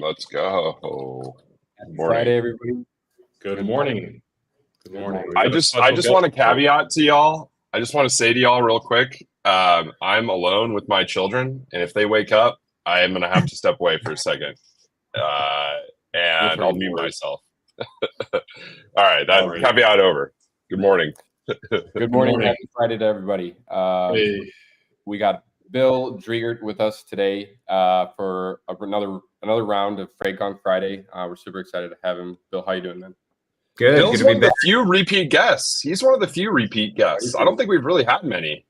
Let's go. Happy Friday, everybody. Good morning. Good morning. I just want to caveat to y'all. I just want to say to y'all real quick. I'm alone with my children, and if they wake up, I am going to have to step away for a second, and I'll mute myself. All right, caveat over. Good morning. Good morning. Happy Friday to everybody. We got Bill Driegert with us today for another round of Freight Gong Friday. We're super excited to have him. Bill, how you doing, man? Good. Bill's one of the few repeat guests. He's one of the few repeat guests. I don't think we've really had many.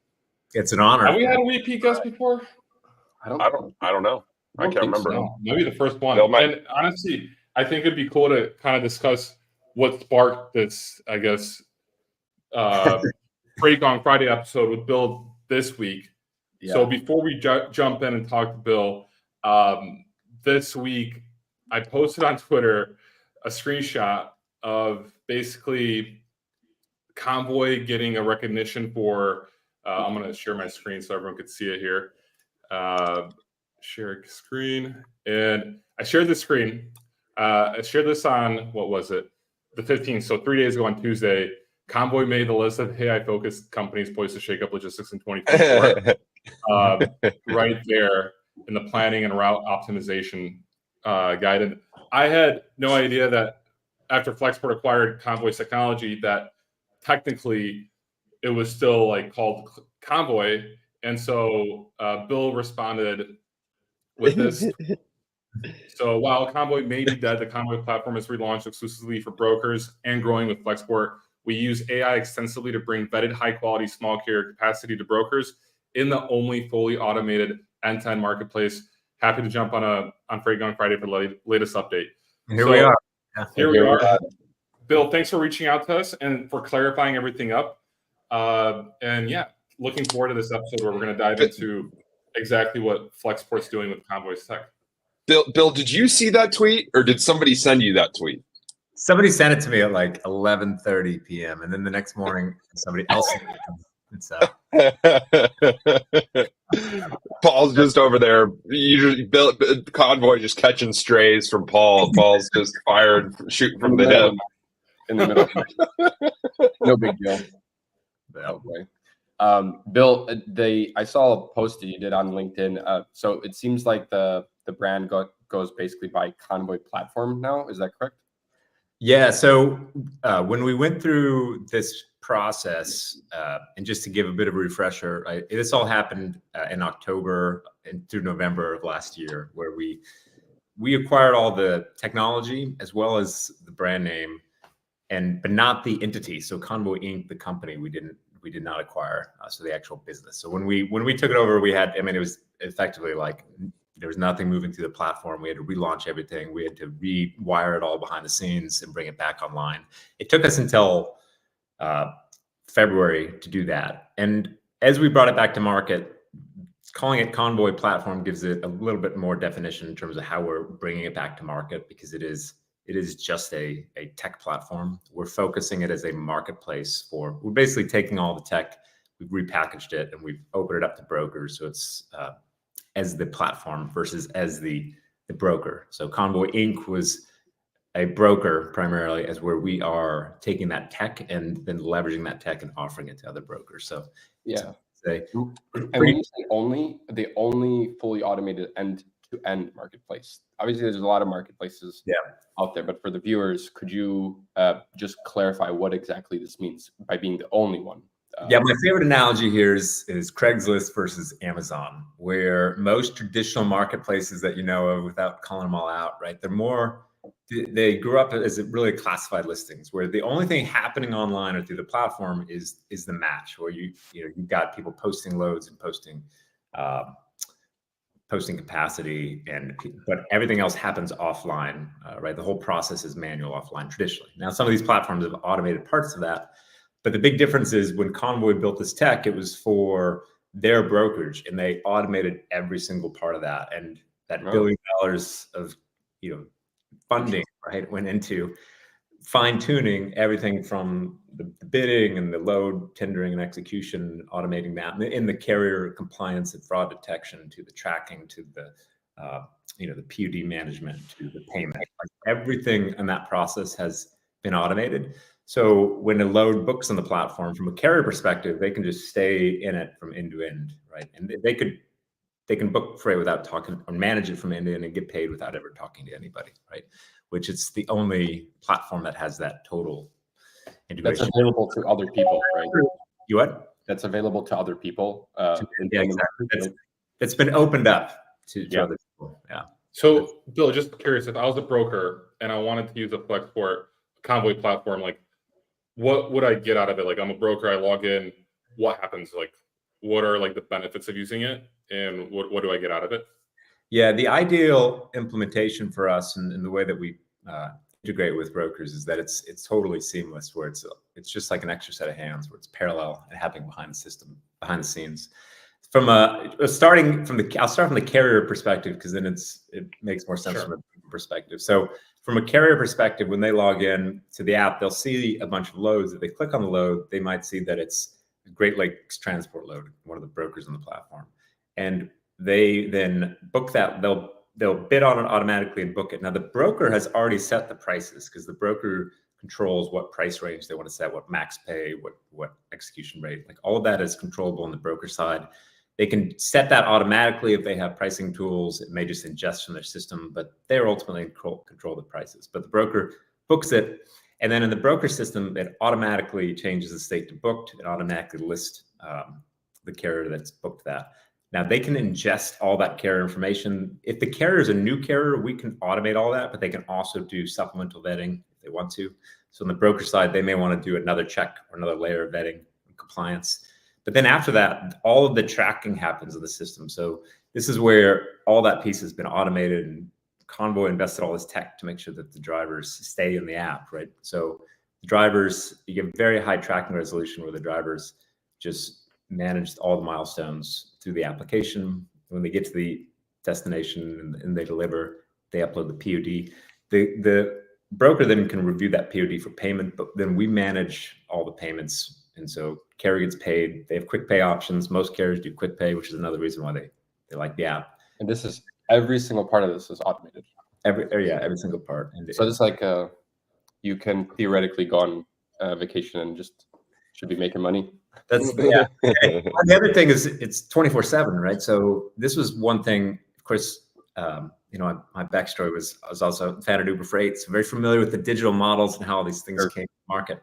It's an honor. Have we had a repeat guest before? I don't know. I can't remember. So. Maybe the first one. And honestly, I think it'd be cool to kind of discuss what sparked this, I guess, Freight Gong Friday episode with Bill this week. Yeah. So before we jump in and talk to Bill, this week I posted on Twitter a screenshot of basically Convoy getting a recognition for, I'm going to share my screen so everyone could see it here. Share screen. And I shared the screen. I shared this on, what was it? The 15th. So 3 days ago on Tuesday, Convoy made the list of AI-focused companies poised to shake up logistics in 2024. Right there in the planning and route optimization guide. And I had no idea that after Flexport acquired Convoy's technology, that technically it was still like called Convoy. And so Bill responded with this. So while Convoy may be dead, the Convoy platform is relaunched exclusively for brokers and growing with Flexport. We use AI extensively to bring vetted high-quality small carrier capacity to brokers in the only fully automated end-to-end marketplace. Happy to jump on Freight Gong Friday for the latest update. Here we are. Here we are. Bill, thanks for reaching out to us and for clarifying everything up. And yeah, looking forward to this episode where we're going to dive into exactly what Flexport's doing with Convoy's tech. Bill, did you see that tweet, or did somebody send you that tweet? Somebody sent it to me at like 11:30 p.m. and then the next morning somebody else sent it. Paul's just over there. Bill Convoy just catching strays from Paul. Paul's just fired, shooting from the hip in the middle. No big deal. Okay. Bill, I saw a post that you did on LinkedIn. So it seems like the brand goes basically by Convoy platform now. Is that correct? Yeah. So when we went through this process, and just to give a bit of a refresher, this all happened in October and through November of last year, where we acquired all the technology as well as the brand name, but not the entity. So Convoy Inc., the company, we did not acquire. So the actual business. So when we took it over, it was effectively like there was nothing moving through the platform. We had to relaunch everything. We had to rewire it all behind the scenes and bring it back online. It took us until February to do that. And as we brought it back to market, calling it Convoy platform gives it a little bit more definition in terms of how we're bringing it back to market, because it is just a tech platform. We're focusing it as a marketplace we're basically taking all the tech, we've repackaged it, and we've opened it up to brokers. So it's as the platform versus as the broker. So Convoy Inc. was a broker primarily, as where we are taking that tech and then leveraging that tech and offering it to other brokers. So yeah. And when you say the only fully automated end-to-end marketplace, obviously there's a lot of marketplaces out there, but for the viewers, could you just clarify what exactly this means by being the only one? My favorite analogy here is Craigslist versus Amazon, where most traditional marketplaces that you know of, without calling them all out, right? They grew up as really classified listings, where the only thing happening online or through the platform is the match, where you've got people posting loads and posting capacity, but everything else happens offline, right? The whole process is manual offline traditionally. Now, some of these platforms have automated parts of that, but the big difference is when Convoy built this tech, it was for their brokerage, and they automated every single part of that. And that $1 billion of funding, right, went into fine tuning everything from the bidding and the load tendering and execution, automating that in the carrier compliance and fraud detection, to the tracking, to the the PUD management to the payment. Like everything in that process has been automated. So when a load books on the platform, from a carrier perspective, they can just stay in it from end to end, right? And they can book freight without talking, or manage it from end to end and get paid without ever talking to anybody, right? Which it's the only platform that has that total integration. That's available to other people, right? You what? That's available to other people. Yeah, exactly. It's been opened up to other people. Yeah. So, Bill, just curious, if I was a broker and I wanted to use a Flexport Convoy platform, like, what would I get out of it? Like, I'm a broker, I log in. What happens? Like, what are like the benefits of using it, and what do I get out of it? Yeah, the ideal implementation for us and the way that we integrate with brokers is that it's totally seamless, where it's just like an extra set of hands, where it's parallel and happening behind the scenes. I'll start from the carrier perspective, because then it makes more sense from a perspective. So from a carrier perspective, when they log in to the app, they'll see a bunch of loads. If they click on the load, they might see that it's a Great Lakes transport load, one of the brokers on the platform, and they then book that. They'll bid on it automatically and book it. Now the broker has already set the prices, because the broker controls what price range they want to set, what max pay, what execution rate, like all of that is controllable on the broker side. They can set that automatically if they have pricing tools. It may just ingest from their system, but they're ultimately control the prices. But the broker books it, and then in the broker system, it automatically changes the state to booked. It automatically lists the carrier that's booked that. Now they can ingest all that carrier information. If the carrier is a new carrier, we can automate all that, but they can also do supplemental vetting if they want to. So on the broker side, they may want to do another check or another layer of vetting and compliance. But then after that, all of the tracking happens in the system. So this is where all that piece has been automated, and Convoy invested all this tech to make sure that the drivers stay in the app, right? So the drivers, you get very high tracking resolution, where the drivers just manage all the milestones through the application. When they get to the destination and they deliver, they upload the POD. The broker then can review that POD for payment, but then we manage all the payments. And so carrier gets paid. They have quick pay options. Most carriers do quick pay, which is another reason why they like the app. And this is every single part of this is automated. Every single part. And so it's like you can theoretically go on vacation and just should be making money. That's yeah. The other thing is it's 24/7, right? So this was one thing. Of course, my backstory was I was also a fan of Uber Freight, so very familiar with the digital models and how all these things came to market.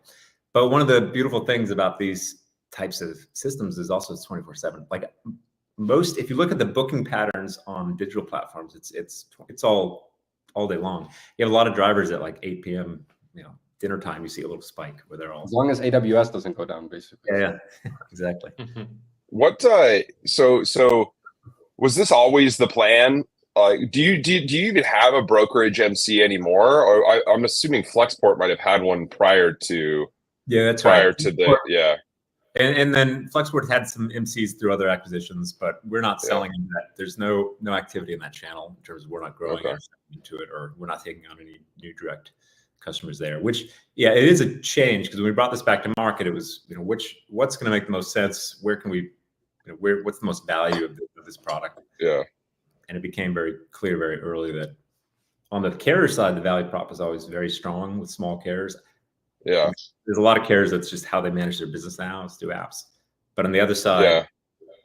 But one of the beautiful things about these types of systems is also it's 24/7. Like if you look at the booking patterns on digital platforms, it's all day long. You have a lot of drivers at like 8 p.m. Dinner time, you see a little spike where they're all. As long as AWS doesn't go down, basically. Yeah, exactly. What? So was this always the plan? Do you even have a brokerage MC anymore? Or I'm assuming Flexport might have had one prior to. Yeah, that's prior right. to the yeah. And then Flexport had some MCs through other acquisitions, but we're not selling into that. There's no activity in that channel in terms of we're not growing into it, or we're not taking on any new direct customers there. Which it is a change, because when we brought this back to market, it was what's going to make the most sense? Where can we what's the most value of this product? Yeah. And it became very clear very early that on the carrier side, the value prop is always very strong with small carriers. Yeah. There's a lot of carriers that's just how they manage their business now is through apps. But on the other side,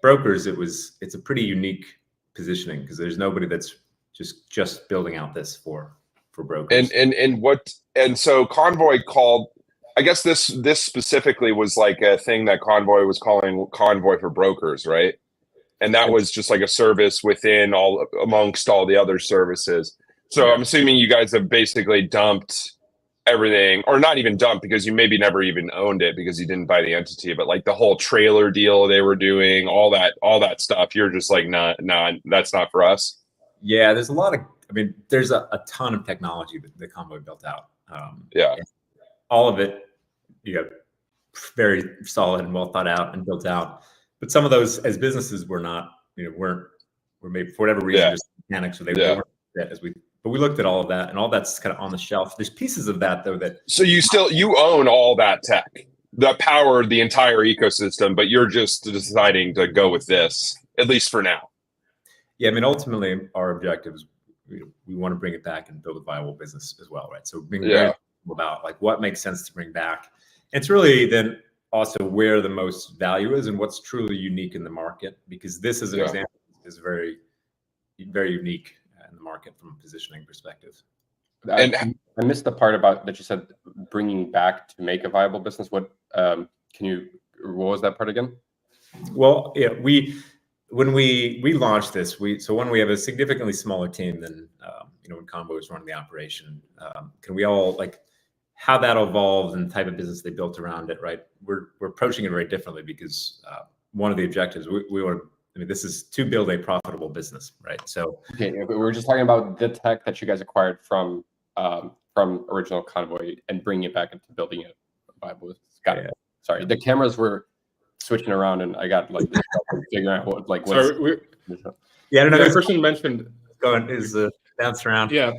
brokers, it's a pretty unique positioning, because there's nobody that's just building out this for brokers. And so Convoy called, I guess this specifically was like a thing that Convoy was calling Convoy for brokers, right? And that was just like a service amongst all the other services. So I'm assuming you guys have basically dumped everything, or not even dumped, because you maybe never even owned it because you didn't buy the entity, but like the whole trailer deal they were doing, all that stuff, you're just like, nah, that's not for us. Yeah, there's there's a ton of technology that Convoy built out. All of it, very solid and well thought out and built out. But some of those, as businesses, were not, were maybe for whatever reason just mechanics, or they weren't But we looked at all of that, and all that's kind of on the shelf. There's pieces of that though that. So you own all that tech that powered the entire ecosystem, but you're just deciding to go with this, at least for now. Yeah, I mean, ultimately, our objective is we want to bring it back and build a viable business as well, right? So being very about like what makes sense to bring back. It's really then also where the most value is and what's truly unique in the market, because this as an example is very, very unique in the market from a positioning perspective. And I missed the part about that you said bringing back to make a viable business. What what was that part again? Well, yeah, when we launched this, we have a significantly smaller team than when Convoy was running the operation. Can we all like how that evolved and the type of business they built around it, right? We're approaching it very differently because one of the objectives we want. I mean, this is to build a profitable business, right? So okay, we were just talking about the tech that you guys acquired from original Convoy and bringing it back into building it viable. Got it. Sorry, the cameras were switching around and I got like figuring out what like what's. Sorry, I don't know. Christian mentioned bounce around. Yeah,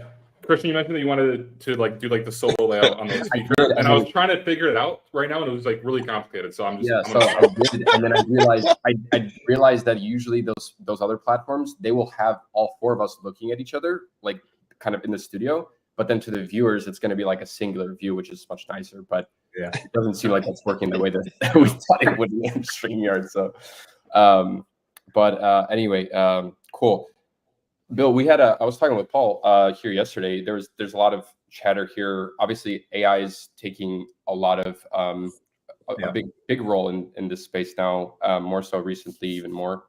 Christian, you mentioned that you wanted to like do like the solo layout on the speaker, and I was trying to figure it out right now, and it was like really complicated. So I'm just I did, and then I realized that usually those other platforms they will have all four of us looking at each other like kind of in the studio, but then to the viewers it's going to be like a singular view, which is much nicer. But it doesn't seem like that's working the way that we thought it would in StreamYard. So, anyway, cool. Bill, I was talking with Paul here yesterday. There's a lot of chatter here. Obviously, AI is taking a lot of a big role in this space now, more so recently, even more.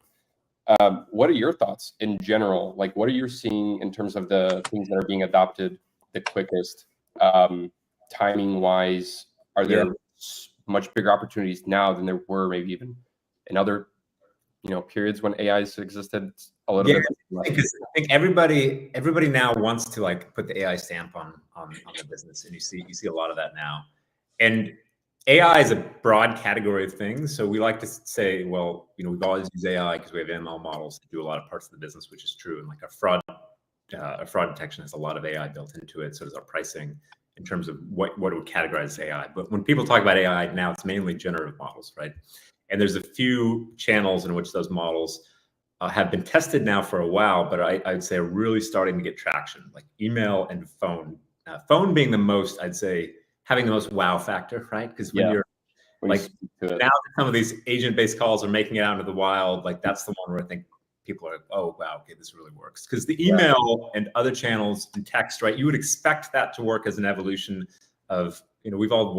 What are your thoughts in general? Like, what are you seeing in terms of the things that are being adopted the quickest, timing wise? Are there much bigger opportunities now than there were maybe even in other periods when AI existed a little bit? I think everybody now wants to like put the AI stamp on the business, and you see a lot of that now. And AI is a broad category of things, so we like to say, well, we've always used AI because we have ML models to do a lot of parts of the business, which is true. And like our fraud detection has a lot of AI built into it. So does our pricing in terms of what would categorize as AI. But when people talk about AI now, it's mainly generative models, right? And there's a few channels in which those models have been tested now for a while, but I'd say are really starting to get traction, like email and phone. Phone being the most, I'd say, having the most wow factor, right? Because when you're like now that some of these agent-based calls are making it out into the wild, like that's the one where I think people are like, oh, wow, okay, this really works. Because the email and other channels and text, right? You would expect that to work as an evolution of, we've all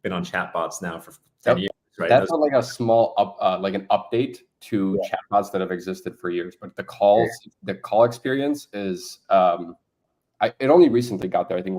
been on chatbots now for 10 years, right? That's not like a small like an update to chatbots that have existed for years, but the call experience is it only recently got there. I think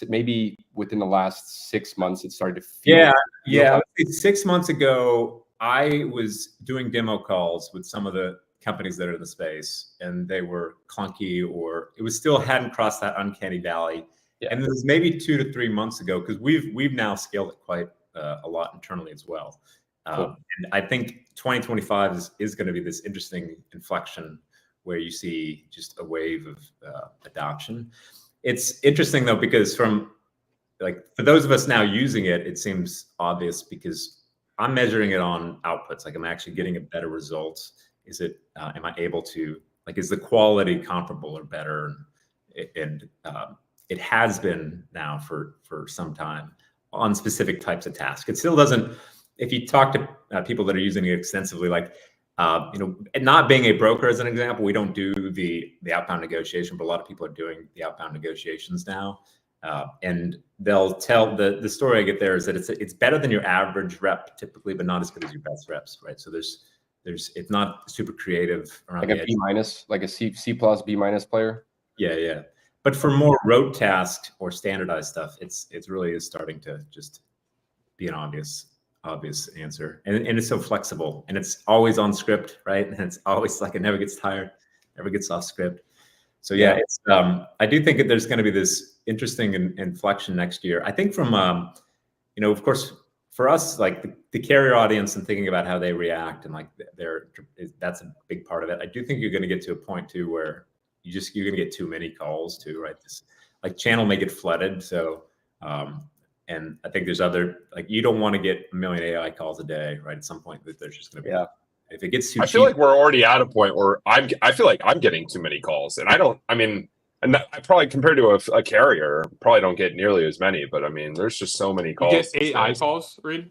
maybe within the last 6 months it started to feel. Yeah. 6 months ago, I was doing demo calls with some of the companies that are in the space, and they were clunky, or it was still hadn't crossed that uncanny valley. Yeah. And this was maybe 2 to 3 months ago, because we've now scaled it quite a lot internally as well. Cool. And I think 2025 is going to be this interesting inflection where you see just a wave of adoption. It's interesting though, because for those of us now using it, it seems obvious because I'm measuring it on outputs. Like I'm actually getting a better result. Is it, am I able to, is the quality comparable or better? And it has been now for some time on specific types of tasks. It still doesn't, if you talk to people that are using it extensively, not being a broker as an example, we don't do the outbound negotiation, but a lot of people are doing the outbound negotiations now. And they'll tell the story I get there is that it's better than your average rep typically, but not as good as your best reps, right? So it's not super creative around like a B minus, like a C plus B minus player. Yeah. But for more rote tasks or standardized stuff, it's really is starting to just be an obvious answer, and it's so flexible, and it's always on script, right? And it's always like it never gets tired, never gets off script. So it's I do think that there's going to be this interesting inflection next year. I think from of course for us, like the carrier audience and thinking about how they react and that's a big part of it. I do think you're going to get to a point too where you're going to get too many calls too, right? This channel may get flooded, so. And I think there's you don't want to get 1 million AI calls a day, right? At some point, there's just going to be If it gets too I cheap, feel like we're already at a point where I feel like I'm getting too many calls, and I mean, and I probably compared to a carrier, probably don't get nearly as many, but I mean, there's just so many You calls. get AI calls, Reed?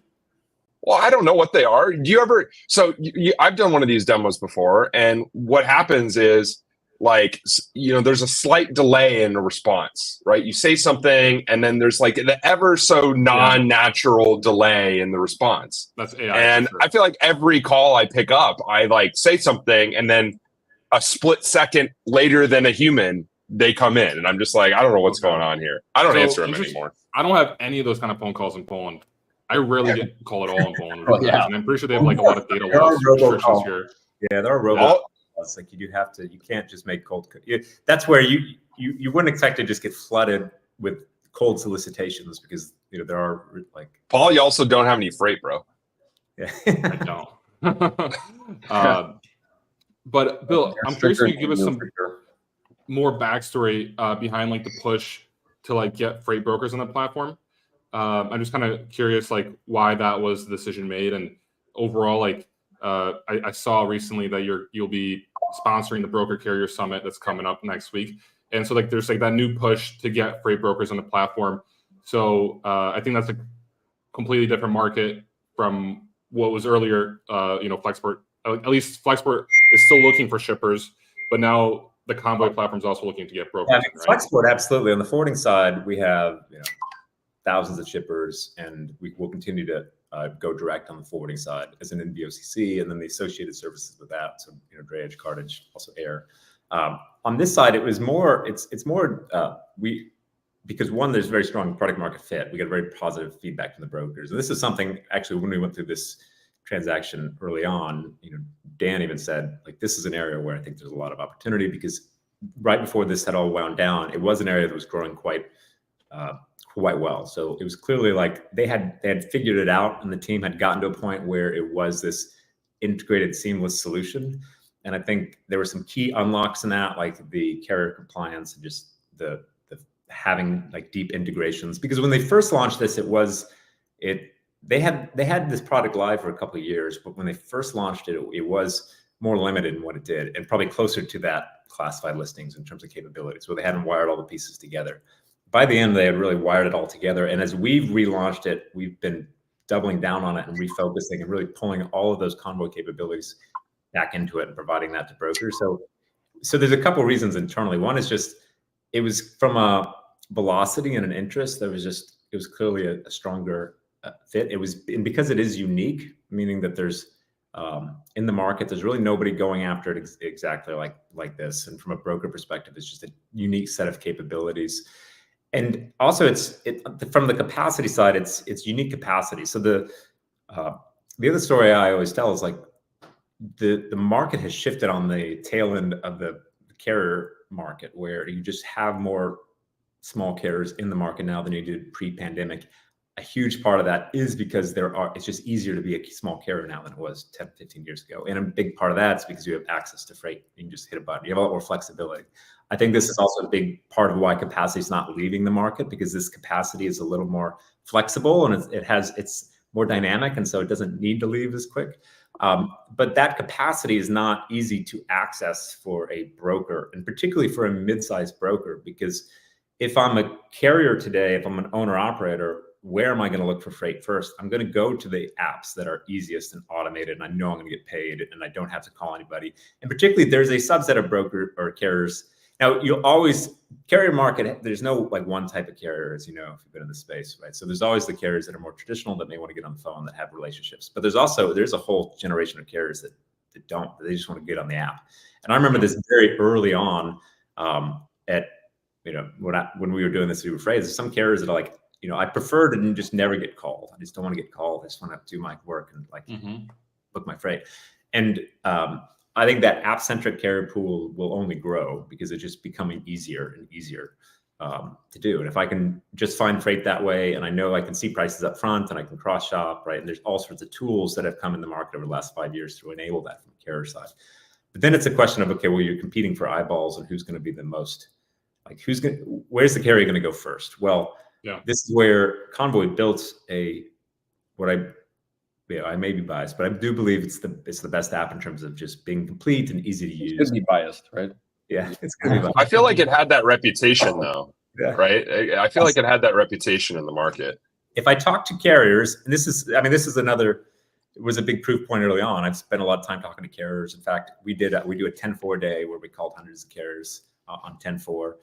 Well, I don't know what they are. Do you ever? So I've done one of these demos before, and what happens is, like, there's a slight delay in the response, right? You say something, and then there's like the ever so non-natural delay in the response. That's AI. And sure. I feel like every call I pick up, I like say something, and then a split second later than a human, they come in, and I'm just like, I don't know what's going on here. I don't answer them anymore. I don't have any of those kind of phone calls in Poland. I rarely get called at all in Poland. And I'm pretty sure they have like a lot of data loss restrictions here. Yeah, there are robocalls. Like you can't just make cold. That's where you wouldn't expect to just get flooded with cold solicitations because there are like. Paul, you also don't have any freight, bro. Yeah, I don't. But Bill, I'm curious if you give us some more backstory behind like the push to like get freight brokers on the platform. I'm just kind of curious, like why that was the decision made, and overall, like I saw recently that you'll be sponsoring the Broker Carrier Summit that's coming up next week, and so like there's like that new push to get freight brokers on the platform. So I think that's a completely different market from what was earlier. Flexport, at least Flexport is still looking for shippers, but now the Convoy platform is also looking to get brokers. Yeah, I mean, Flexport, absolutely. On the forwarding side, we have thousands of shippers, and we will continue to go direct on the forwarding side as an NVOCC, and then the associated services with that. So, drayage, cartage, also air. On this side, it was more. It's more because one, there's very strong product market fit. We got very positive feedback from the brokers, and this is something actually when we went through this transaction early on. Dan even said like this is an area where I think there's a lot of opportunity because right before this had all wound down, it was an area that was growing quite well. So it was clearly like they had figured it out, and the team had gotten to a point where it was this integrated, seamless solution. And I think there were some key unlocks in that, like the carrier compliance and just the having like deep integrations. Because when they first launched this, they had this product live for a couple of years, but when they first launched it, it was more limited in what it did, and probably closer to that classified listings in terms of capabilities, where they hadn't wired all the pieces together. By the end, they had really wired it all together. And as we've relaunched it, we've been doubling down on it and refocusing and really pulling all of those Convoy capabilities back into it and providing that to brokers. So there's a couple of reasons internally. One is just, it was from a velocity and an interest. It was clearly a stronger fit. And because it is unique, meaning that there's in the market, there's really nobody going after it exactly like this. And from a broker perspective, it's just a unique set of capabilities. And also, from the capacity side, it's unique capacity. So the other story I always tell is like the market has shifted on the tail end of the carrier market, where you just have more small carriers in the market now than you did pre-pandemic. A huge part of that is because it's just easier to be a small carrier now than it was 10, 15 years ago. And a big part of that is because you have access to freight. You can just hit a button. You have a lot more flexibility. I think this is also a big part of why capacity is not leaving the market, because this capacity is a little more flexible and it's more dynamic, and so it doesn't need to leave as quick. But that capacity is not easy to access for a broker, and particularly for a mid-sized broker, because if I'm a carrier today, if I'm an owner operator, where am I going to look for freight first? I'm going to go to the apps that are easiest and automated, and I know I'm going to get paid, and I don't have to call anybody. And particularly, there's a subset of broker or carriers. Now, carrier market, there's no like one type of carrier, as you know, if you've been in the space, right? So there's always the carriers that are more traditional that may want to get on the phone, that have relationships. But there's a whole generation of carriers that don't. They just want to get on the app. And I remember this very early on when we were doing this through Freight. There's some carriers that are like, I prefer to just never get called. I just don't want to get called. I just want to do my work and book my freight. And I think that app-centric carrier pool will only grow because it's just becoming easier and easier to do. And if I can just find freight that way, and I know I can see prices up front and I can cross-shop, right? And there's all sorts of tools that have come in the market over the last 5 years to enable that from the carrier side. But then it's a question of, okay, well, you're competing for eyeballs, and who's going to be the most, where's the carrier going to go first? Well, this is where Convoy built what I I may be biased, but I do believe it's the best app in terms of just being complete and easy to use. It should be biased, right? Yeah, it's gonna be biased. I feel like it had that reputation though, Yeah. right? I feel like it had that reputation in the market. If I talk to carriers, and this is another, it was a big proof point early on. I've spent a lot of time talking to carriers. In fact, we do a 10-4 day where we called hundreds of carriers on 10-4.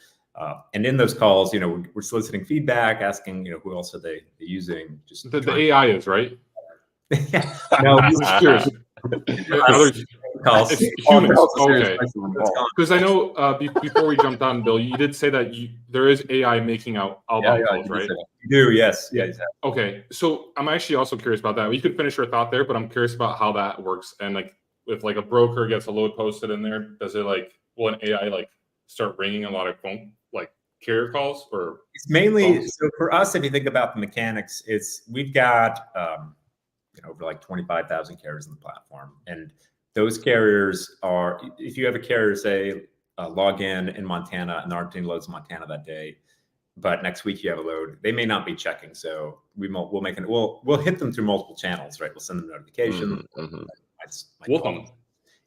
And in those calls, we're soliciting feedback, asking, who else are they using? Just the AI is right. Yeah. No, I'm just curious. calls. It's humans. Okay. Because I know before we jumped on, Bill, you did say that there is AI making out outbound calls, right? You do, yes. Yeah, exactly. Okay. So I'm actually also curious about that. You could finish your thought there, but I'm curious about how that works. And like, if like a broker gets a load posted in there, does it will an AI start ringing a lot of phone carrier calls, or it's mainly so for us? If you think about the mechanics, we've got over 25,000 carriers on the platform, and those carriers are, if you have a carrier say log in Montana and our team loads Montana that day, but next week you have a load, they may not be checking. So we'll hit them through multiple channels, right? We'll send them notifications.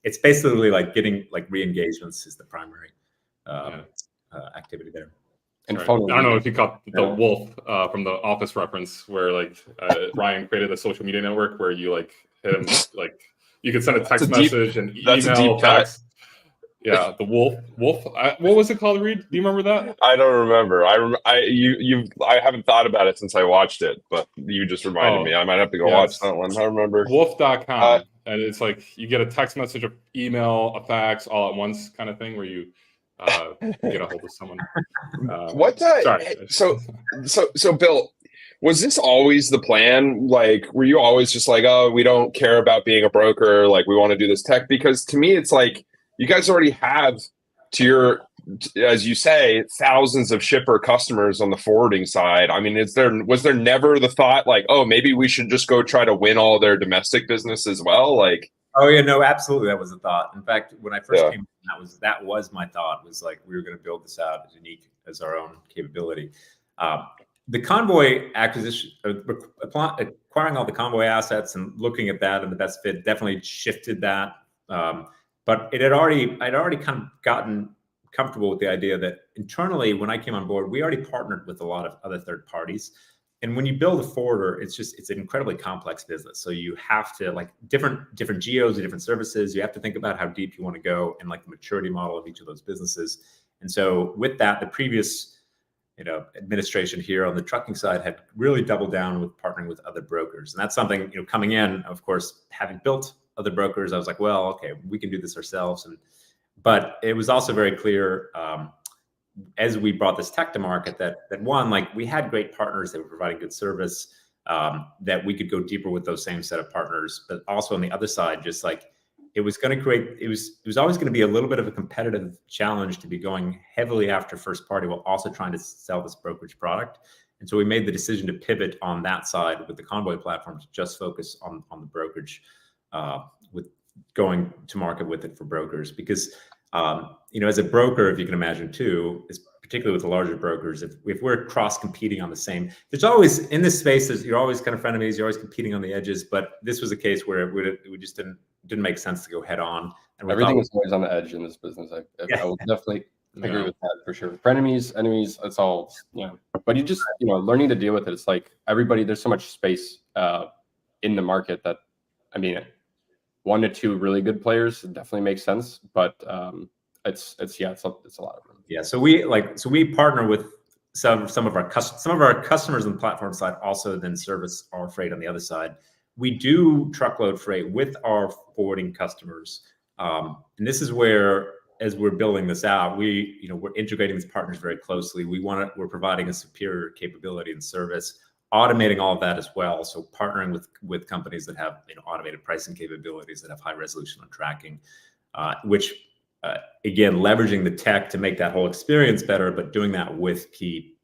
It's basically getting re-engagements is the primary activity there. And right. I don't know if you caught the wolf from the Office reference, where Ryan created a social media network where you hit him, you could send a text message and email, text. Yeah, the wolf. What was it called, Reed? Do you remember that? I don't remember. I haven't thought about it since I watched it, but you just reminded me. I might have to go watch that one. I remember. Wolf.com, and it's you get a text message, an email, a fax, all at once kind of thing, where you get a hold of someone. So Bill, was this always the plan? Were you always just oh, we don't care about being a broker, we want to do this tech? Because to me, it's you guys already have, as you say, thousands of shipper customers on the forwarding side. I mean, was there never the thought oh, maybe we should just go try to win all their domestic business as well? Oh yeah, no, absolutely. That was a thought. In fact, when I first came, that was my thought, was we were going to build this out as unique as our own capability. The Convoy acquisition, acquiring all the Convoy assets and looking at that and the best fit definitely shifted that. But I'd already kind of gotten comfortable with the idea that internally, when I came on board, we already partnered with a lot of other third parties. And when you build a forwarder, it's an incredibly complex business. So you have to different geos, different services. You have to think about how deep you want to go and the maturity model of each of those businesses. And so with that, the previous administration here on the trucking side had really doubled down with partnering with other brokers. And that's something, coming in, of course, having built other brokers, I was well, okay, we can do this ourselves. But it was also very clear as we brought this tech to market that one, we had great partners that were providing good service, that we could go deeper with those same set of partners. But also on the other side, just it was going to create, it was always going to be a little bit of a competitive challenge to be going heavily after first party while also trying to sell this brokerage product. And so we made the decision to pivot on that side with the Convoy platform to just focus on the brokerage, with going to market with it for brokers. Because as a broker, if you can imagine too, is particularly with the larger brokers, if we're cross competing on the same, there's always in this space, you're always kind of frenemies, you're always competing on the edges. But this was a case where it just didn't make sense to go head on. And everything is always on the edge in this business. I will definitely agree with that for sure. Frenemies, enemies, it's all, but you just, learning to deal with it. It's everybody, there's so much space in the market that, 1 to 2 really good players definitely makes sense, but it's a lot of room. Yeah, so we partner with some of our customers on the platform side, also then service our freight on the other side. We do truckload freight with our forwarding customers, and this is where, as we're building this out, we're integrating these partners very closely. We're providing a superior capability and service, automating all of that as well. So partnering with companies that have automated pricing capabilities, that have high resolution on tracking, which again, leveraging the tech to make that whole experience better, but doing that with key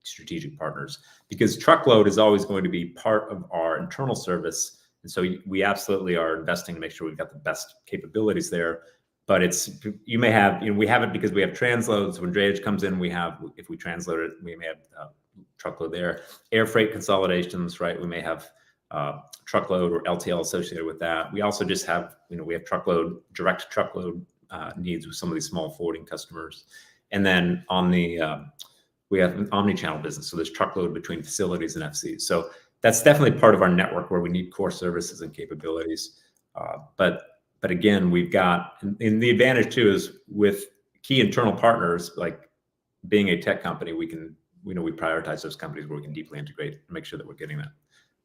strategic partners, because truckload is always going to be part of our internal service. And so we absolutely are investing to make sure we've got the best capabilities there. But you may have, we have it because we have transloads. When drayage comes in, if we transload it, we may have truckload there. Air freight consolidations, right? We may have truckload or LTL associated with that. We also just have, we have direct truckload needs with some of these small forwarding customers. And then on the, we have an omni-channel business. So there's truckload between facilities and FCs. So that's definitely part of our network where we need core services and capabilities. But again, we've got, and the advantage too is with key internal partners, like being a tech company, we can, we prioritize those companies where we can deeply integrate and make sure that we're getting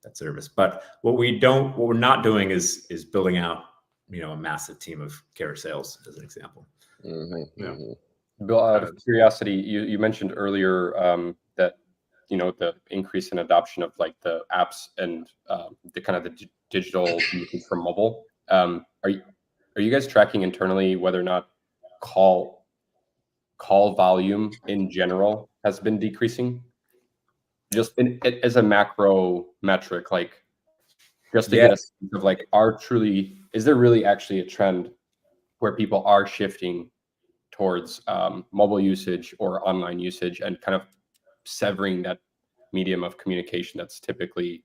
that service. But what we're not doing is building out, a massive team of carrier sales, as an example. Yeah. Bill, out of curiosity, you mentioned earlier that the increase in adoption of like the apps and the kind of the digital from mobile. Are you guys tracking internally whether or not call volume in general has been decreasing? Just as a macro metric, like just to get a sense of like, is there really actually a trend where people are shifting towards mobile usage or online usage and kind of severing that medium of communication that's typically,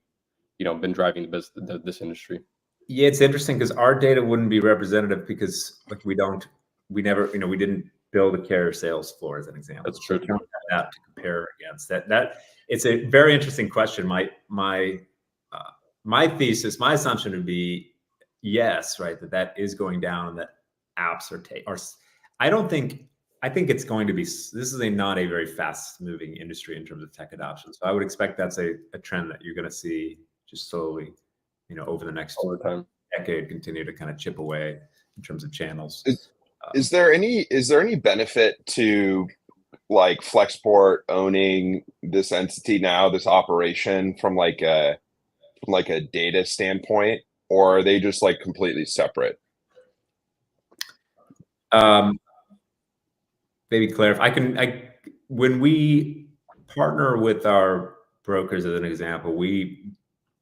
been driving this industry? Yeah, it's interesting because our data wouldn't be representative because like we didn't build a carrier sales floor as an example. That's true. We don't have that to compare against. That it's a very interesting question. My thesis, my assumption would be yes, right, that is going down and that apps are I think it's going to be, this is not a very fast moving industry in terms of tech adoption. So I would expect that's a trend that you're going to see just slowly, over the next decade, continue to kind of chip away in terms of channels. Is there any benefit to like Flexport owning this entity now, this operation from like a data standpoint, or are they just like completely separate? Maybe clarify. When we partner with our brokers as an example, we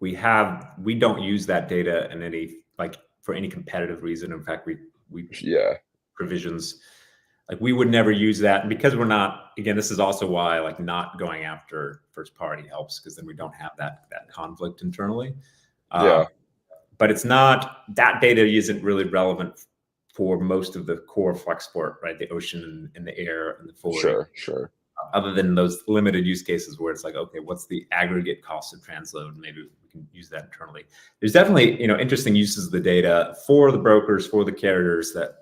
don't use that data in any, like for any competitive reason. In fact, we provisions, like we would never use that. And because we're not, again, this is also why like not going after first party helps, because then we don't have that conflict internally. But it's not, that data isn't really relevant for most of the core Flexport, right? The ocean and the air and the forwarding. Sure. Other than those limited use cases where it's like, okay, what's the aggregate cost of transload? Maybe we can use that internally. There's definitely, interesting uses of the data for the brokers, for the carriers that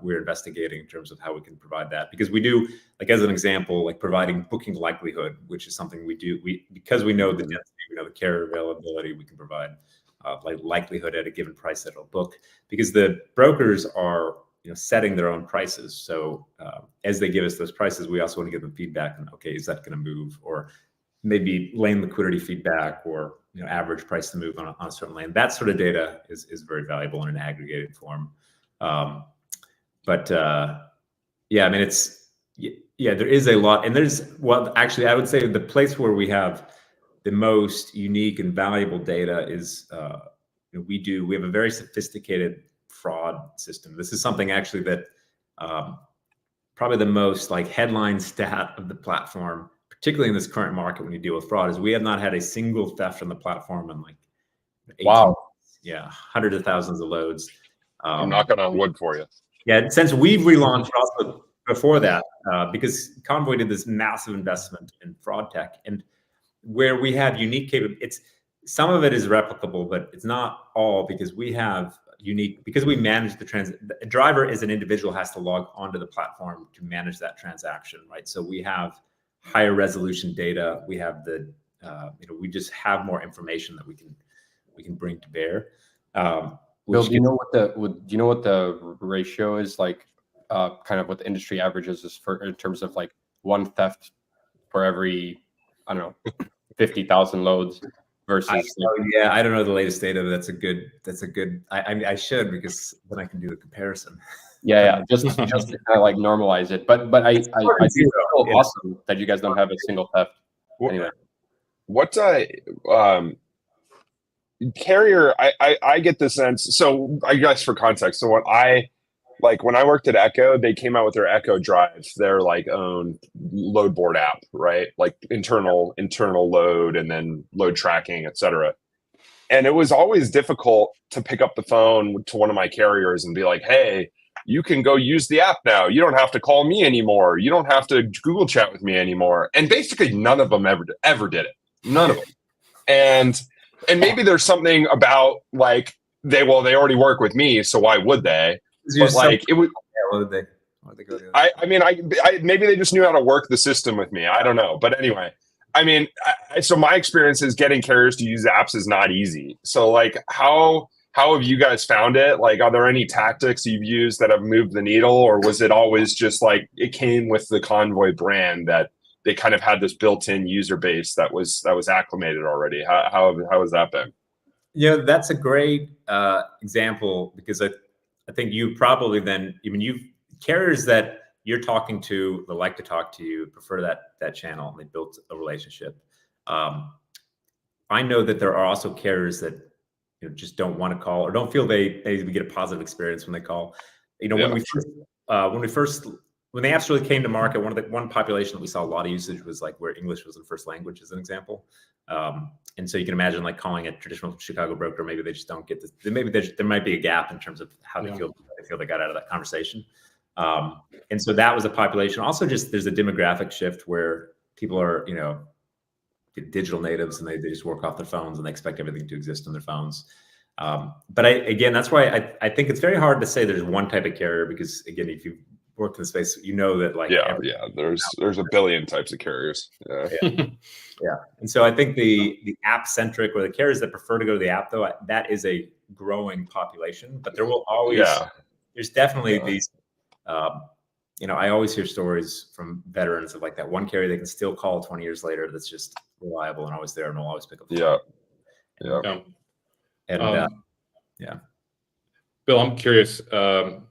we're investigating in terms of how we can provide that. Because we do, like as an example, like providing booking likelihood, which is something we do. Because we know the density, we know the carrier availability, we can provide like likelihood at a given price that it'll book, because the brokers are setting their own prices. So as they give us those prices, we also want to give them feedback on, okay, is that going to move, or maybe lane liquidity feedback, or average price to move on a certain lane. That sort of data is very valuable in an aggregated form. But yeah, I mean, there is a lot, and actually I would say the place where we have the most unique and valuable data is we have a very sophisticated fraud system. This is something actually that probably the most like headline stat of the platform, particularly in this current market when you deal with fraud, is we have not had a single theft on the platform in like 18 months. Yeah, hundreds of thousands of loads. I'm knocking on wood for you. Yeah, since we've relaunched also before that, because Convoy did this massive investment in fraud tech, and where we have unique capabilities. Some of it is replicable, but it's not all, because we have because we manage a driver as an individual has to log onto the platform to manage that transaction, right? So we have higher resolution data. We have we just have more information that we can bring to bear. Bill, do you know what the ratio is, like kind of what the industry averages is in terms of like one theft for every, I don't know, 50,000 loads versus? I don't know the latest data, but that's a good. I should, because then I can do the comparison. Just to kind of like normalize it. But I think it's so awesome that you guys don't have a single theft. Anyway, what carrier? I get the sense. So I guess for context, so when I worked at Echo, they came out with their Echo Drive, their like own load board app, right? Like internal load and then load tracking, et cetera. And it was always difficult to pick up the phone to one of my carriers and be like, hey, you can go use the app now. You don't have to call me anymore. You don't have to Google chat with me anymore. And basically none of them ever did it. None of them. And maybe there's something about like they already work with me, so why would they? But like it would. Why would they go to I mean, maybe they just knew how to work the system with me. I don't know. But anyway, I mean, so my experience is getting carriers to use apps is not easy. So like, how have you guys found it? Like, are there any tactics you've used that have moved the needle, or was it always just like it came with the Convoy brand that they kind of had this built-in user base that was acclimated already? How has that been? Yeah, that's a great example, because I think you probably then, I mean, you've carriers that you're talking to, that like to talk to you, prefer that channel, and they built a relationship. I know that there are also carriers that just don't want to call, or don't feel they get a positive experience when they call. When the apps really came to market, one population that we saw a lot of usage was like where English was the first language, as an example. And so you can imagine like calling a traditional Chicago broker, maybe they just don't get this. Maybe there might be a gap in terms of how they feel they got out of that conversation. And so that was a population. Also, just there's a demographic shift where people are, digital natives, and they just work off their phones and they expect everything to exist on their phones. But again, that's why I think it's very hard to say there's one type of carrier, because again, if you work in the space, that like there's a billion types of carriers. Yeah. And so I think the app centric, or the carriers that prefer to go to the app, though, that is a growing population. But there will always there's definitely these. I always hear stories from veterans of like that one carrier they can still call 20 years later that's just reliable and always there and will always pick up the phone. And Bill, I'm curious. So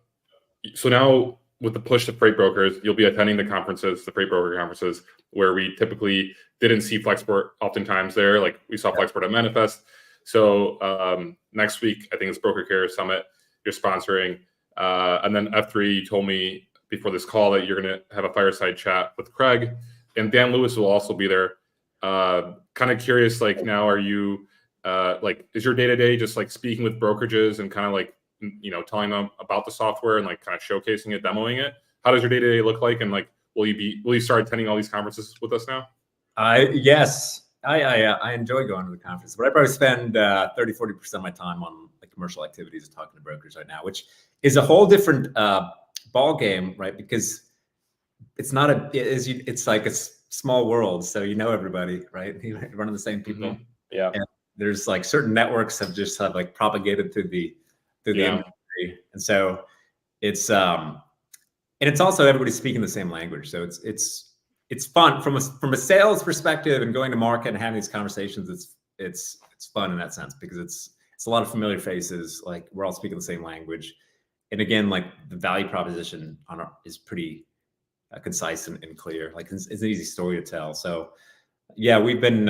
now with the push to freight brokers, you'll be attending the freight broker conferences, where we typically didn't see Flexport oftentimes there. Like we saw Flexport at Manifest. So next week, I think it's Broker Carrier Summit you're sponsoring. And then F3, you told me before this call that you're going to have a fireside chat with Craig, and Dan Lewis will also be there. Kind of curious, like now, are you is your day-to-day just like speaking with brokerages and kind of like, telling them about the software and like kind of showcasing it, demoing it? How does your day-to-day look like? And like, will you start attending all these conferences with us now? Yes, I enjoy going to the conference, but I probably spend 30-40% of my time on the commercial activities and talking to brokers right now, which is a whole different ball game, right? Because it's not it's like a small world, so everybody, right? You run into the same people. Mm-hmm. Yeah. And there's like certain networks have like propagated through the industry, and so it's and it's also everybody speaking the same language, so it's fun from a sales perspective, and going to market and having these conversations. It's fun in that sense, because it's a lot of familiar faces. Like we're all speaking the same language, and again, like the value proposition is pretty concise and clear. Like it's an easy story to tell. So yeah, we've been.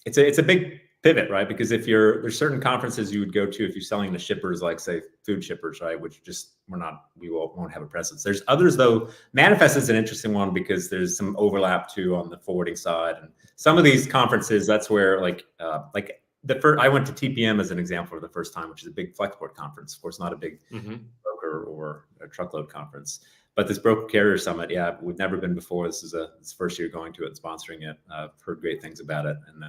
It's a big pivot, right? Because there's certain conferences you would go to if you're selling to shippers, like say food shippers, right? Which just we won't have a presence. There's others though. Manifest is an interesting one because there's some overlap too on the forwarding side, and some of these conferences, that's where I went to TPM as an example for the first time, which is a big Flexport conference. Of course, not a big broker or a truckload conference, but this Broker Carrier Summit, we've never been before. This is the first year going to it and sponsoring it. I've heard great things about it, and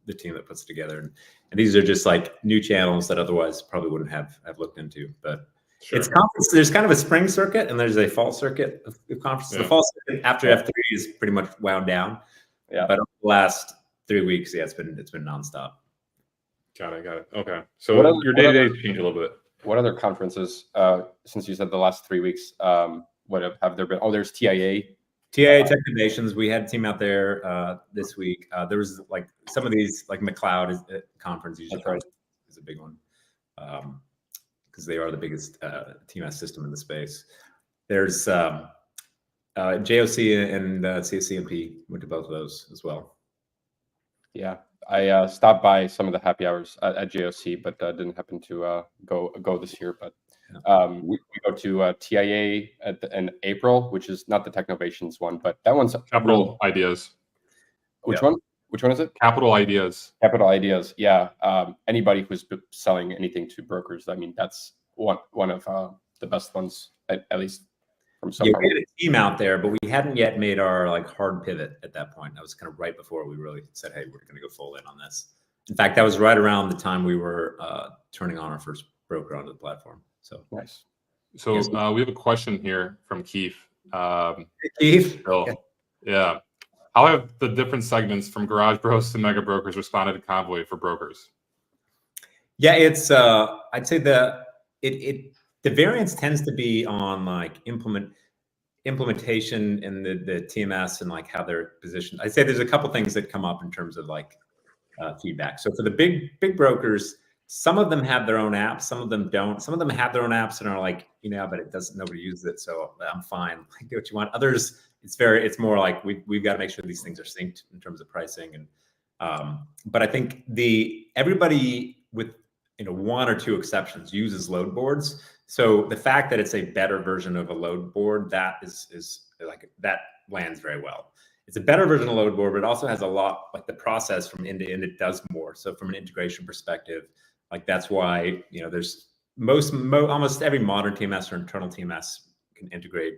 the team that puts it together. And these are just like new channels that otherwise probably wouldn't have looked into. But it's conference. There's kind of a spring circuit and there's a fall circuit of conferences. The fall circuit after F3 is pretty much wound down. Yeah. But over the last 3 weeks, it's been nonstop. Got it. Okay. So your day-to-day changed a little bit. What other conferences, since you said the last 3 weeks, what have there been? Oh, there's TIA. Tech Innovations. We had a team out there this week. There was like some of these, like McLeod conference usually is a big one, because they are the biggest TMS system in the space. There's JOC and CSCMP. Went to both of those as well. Yeah, I stopped by some of the happy hours at JOC, but didn't happen to go this year. But we go to TIA in April, which is not the Technovations one, but that one's Capital Ideas. Which one? Which one is it? Capital Ideas. Capital Ideas. Yeah. Anybody who's selling anything to brokers, I mean, that's one of the best ones, at least from so far. We had a team out there, but we hadn't yet made our like hard pivot at that point. That was kind of right before we really said, hey, we're going to go full in on this. In fact, that was right around the time we were turning on our first broker onto the platform. So Nice. So we have a question here from Keith. Keith? Yeah. How have the different segments from Garage Bros to Mega Brokers responded to Convoy for brokers? Yeah, it's I'd say the variance tends to be on like implementation and the TMS and like how they're positioned. I'd say there's a couple things that come up in terms of like feedback. So for the big brokers, some of them have their own apps, some of them don't. Some of them have their own apps and are like, but it doesn't, nobody uses it, so I'm fine. Like, do what you want. Others, it's more like we've got to make sure these things are synced in terms of pricing. And but I think everybody with one or two exceptions uses load boards. So the fact that it's a better version of a load board, that is like, that lands very well. It's a better version of load board, but it also has a lot, like the process from end to end, it does more. So from an integration perspective, like that's why, there's almost every modern TMS or internal TMS can integrate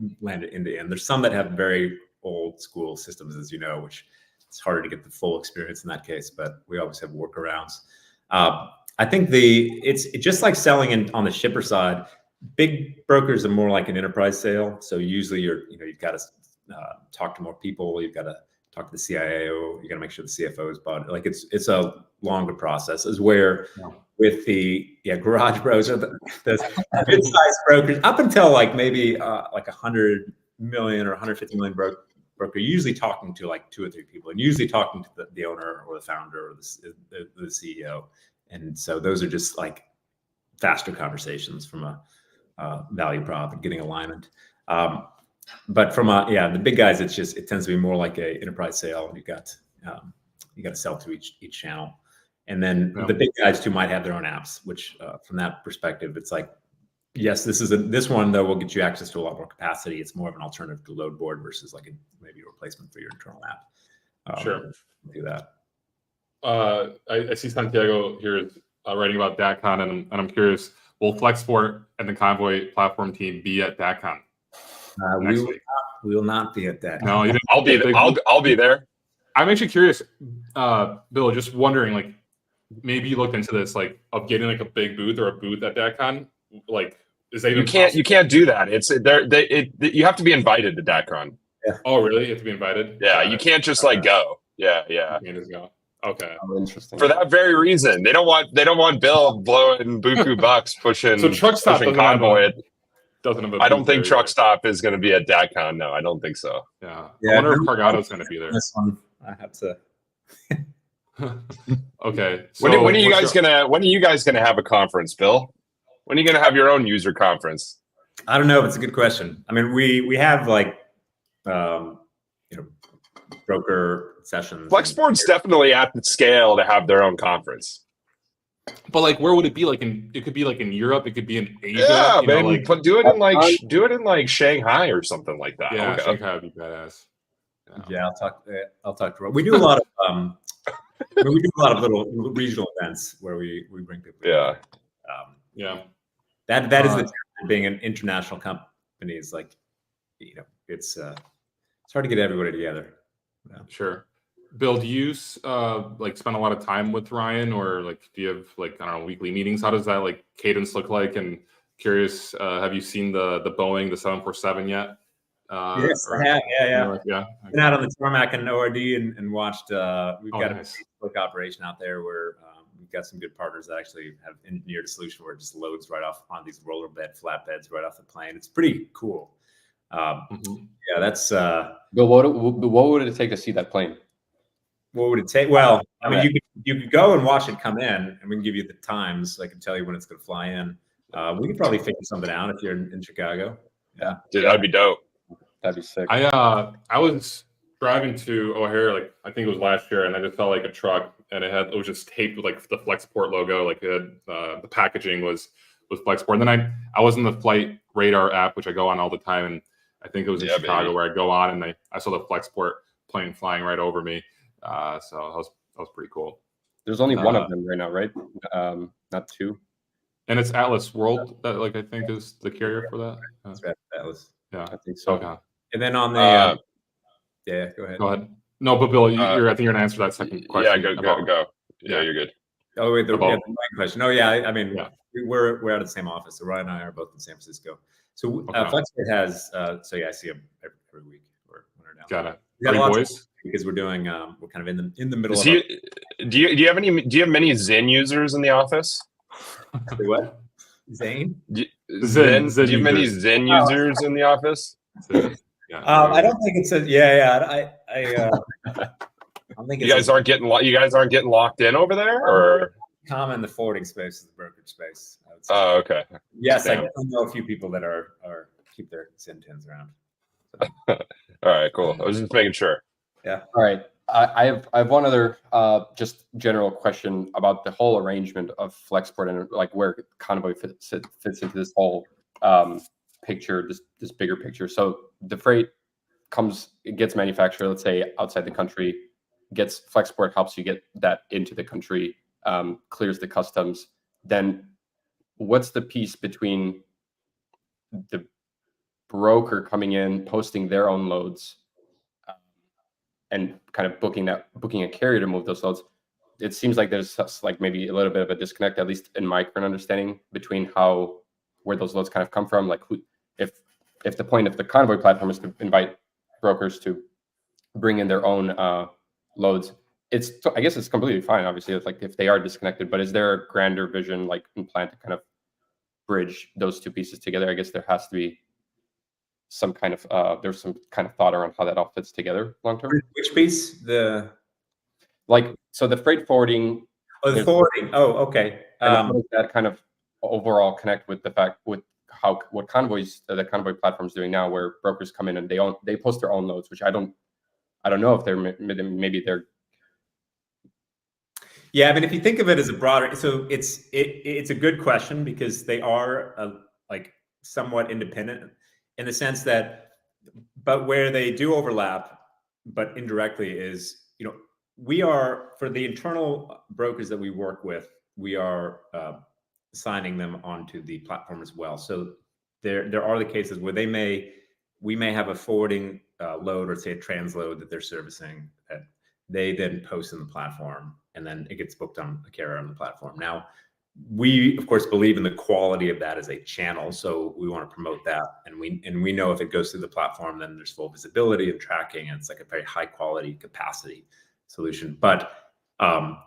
and land it end to end. There's some that have very old school systems, as you know, which it's harder to get the full experience in that case, but we always have workarounds. I think it's just like selling on the shipper side. Big brokers are more like an enterprise sale. So usually you've got to talk to more people. You've got to talk to the CIO. You got to make sure the CFO is bought. Like it's a longer process. Is where with the Garage Bros or the mid-sized brokers up until like maybe like 100 million or 150 million broker, you're usually talking to like 2 or 3 people, and usually talking to the owner or the founder or the CEO. And so those are just like faster conversations from a value prop and getting alignment. But from the big guys, it tends to be more like a enterprise sale. You got to sell to each channel. And then the big guys too might have their own apps, which from that perspective, it's like, yes, this one though will get you access to a lot more capacity. It's more of an alternative to load board versus like maybe a replacement for your internal app. Sure. Do that. I see Santiago here writing about DATcon, and I'm curious, will Flexport and the Convoy platform team be at DATcon next week? We will not be at that. No, I'll be there. I'm actually curious, Bill, just wondering, like, maybe you looked into this, like, of getting like a big booth or a booth at DATcon. Like, is that even you can't do that. You have to be invited to DATcon. Yeah. Oh, really? You have to be invited? Yeah, you can't just like go. Yeah. You can't just go. Okay. Oh, interesting. For that very reason, they don't want Bill blowing buku bucks pushing. So Truck Stop pushing Convoy. Doesn't have. I don't think Truck Stop is going to be at DATcon. No, I don't think so. Yeah. I wonder if Cargato's going to be there. This one, I have to. Okay. So when are you guys gonna have a conference, Bill? When are you gonna have your own user conference? I don't know. It's a good question. I mean, we have like broker sessions. Flexport's definitely at the scale to have their own conference. But like, where would it be? Like it could be like in Europe. It could be in Asia. Yeah, man. But do it in like Shanghai or something like that. Yeah, okay. Shanghai would be badass. Yeah, I'll talk to Rob. We do a lot of little regional events where we bring people. Yeah. That is the challenge of being an international company. Is like, it's hard to get everybody together. Yeah. Sure. Bill, do you like spend a lot of time with Ryan, or like do you have like, I don't know, weekly meetings? How does that like cadence look like? And curious, have you seen the Boeing, the 747 yet? Yes, I have. Yeah. Yeah. Been out on the tarmac and ORD and watched. We've got nice. a Facebook operation out there where we've got some good partners that actually have engineered a solution where it just loads right off on these roller bed flatbeds right off the plane. It's pretty cool. Yeah, that's. Bill, what would it take to see that plane? What would it take? Well, I mean, you could go and watch it come in, and we can give you the times. I can tell you when it's going to fly in. We could probably figure something out if you're in Chicago. Yeah, dude, that'd be dope. That'd be sick. I was driving to O'Hare, like I think it was last year, and I just saw like a truck, and it was just taped with like the Flexport logo, like it had, the packaging was Flexport. And then I was in the Flight Radar app, which I go on all the time, and I think it was in Chicago where I go on, and I saw the Flexport plane flying right over me. So that was pretty cool. There's only one of them right now, right? Not two. And it's Atlas World that I think is the carrier for that. That's right, Atlas. I think so. Okay. And then on the yeah, go ahead. Go ahead. No, but Bill, I think you're gonna answer that second question. Yeah, go. Yeah, you're good. Oh wait, the main question. Oh yeah, I mean, we're out of the same office. So Ryan and I are both in San Francisco. So Flexport has so yeah, I see them every week or when now. Got it. We got a lot boys because we're doing we're kind of in the middle. Do you have many Zen users in the office? What? Zane? Zen. Do you have many Zen users in the office? Yeah. I don't think it's I don't think you guys aren't getting locked in over there, or common the forwarding space is the brokerage space. Oh, okay. Yes, I know a few people that are keep their Zen tins around. So. All right, cool. I was just making sure. Yeah. All right. I have one other just general question about the whole arrangement of Flexport and like where Convoy fits into this whole picture, this bigger picture. So the freight gets manufactured, let's say outside the country, gets Flexport helps you get that into the country, clears the customs. Then what's the piece between the broker coming in, posting their own loads, and kind of booking a carrier to move those loads? It seems like there's like maybe a little bit of a disconnect, at least in my current understanding, between where those loads kind of come from. Like if the point of the Convoy platform is to invite brokers to bring in their own loads, I guess it's completely fine. Obviously, it's like if they are disconnected, but is there a grander vision, like in plan to kind of bridge those two pieces together? I guess there has to be some kind of there's some kind of thought around how that all fits together long term. Which piece? So the freight forwarding. Oh, the forwarding. Oh, okay. How does that kind of overall connect with the fact with what the Convoy platform is doing now, where brokers come in and they post their own loads, which I don't know if maybe they're. Yeah, I mean, if you think of it as a broader, so it's a good question because they are like somewhat independent in the sense that, but where they do overlap, but indirectly is, we are, for the internal brokers that we work with, we are signing them onto the platform as well. So there are the cases where we may have a forwarding load, or say a transload that they're servicing, that they then post in the platform, and then it gets booked on a carrier on the platform. Now, we of course believe in the quality of that as a channel, so we want to promote that, and we know if it goes through the platform, then there's full visibility and tracking, and it's like a very high quality capacity solution. But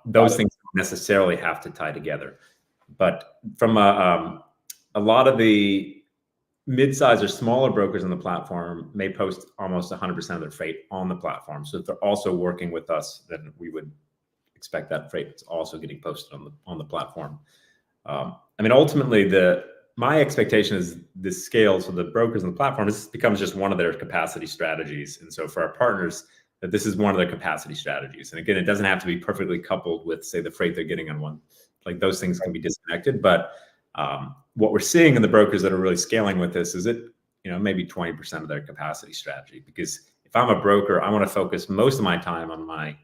those things don't necessarily have to tie together. But from a lot of the mid-size or smaller brokers on the platform may post almost 100% of their freight on the platform. So if they're also working with us, then we would expect that freight is also getting posted on the platform. I mean, ultimately, my expectation is this scale. So the brokers on the platform, this becomes just one of their capacity strategies. And so for our partners, that this is one of their capacity strategies. And again, it doesn't have to be perfectly coupled with, say, the freight they're getting on one. Like those things can be disconnected. But what we're seeing in the brokers that are really scaling with this is maybe 20% of their capacity strategy. Because if I'm a broker, I want to focus most of my time on my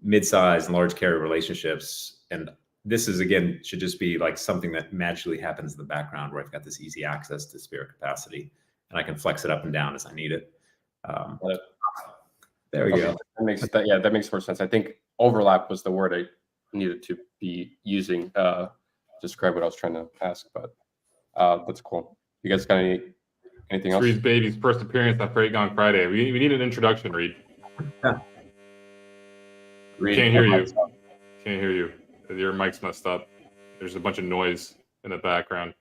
mid-size and large carrier relationships. And this is, again, should just be like something that magically happens in the background, where I've got this easy access to spare capacity and I can flex it up and down as I need it. There we go. That makes more sense. I think overlap was the word I needed to be using to describe what I was trying to ask, but that's cool. You guys got anything else? Reed's baby's first appearance on Freight Gong Friday. We need an introduction, Reed. Reed, can't hear you. Can't hear you. Your mic's messed up. There's a bunch of noise in the background.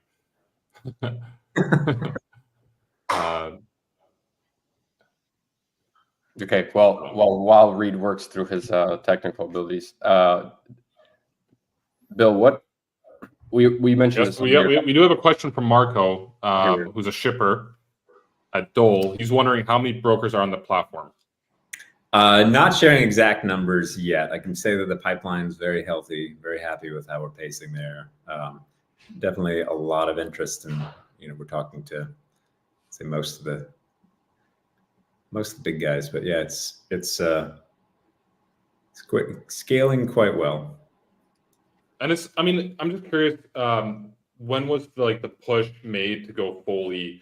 Okay. Well, while Reed works through his technical abilities, Bill, what we mentioned this. We do have a question from Marco, who's a shipper at Dole. He's wondering how many brokers are on the platform. Not sharing exact numbers yet. I can say that the pipeline is very healthy, very happy with how we're pacing there. Definitely a lot of interest, and we're talking to, say, most of the big guys. But yeah, it's scaling quite well. And it's, I mean, I'm just curious, when was the push made to go fully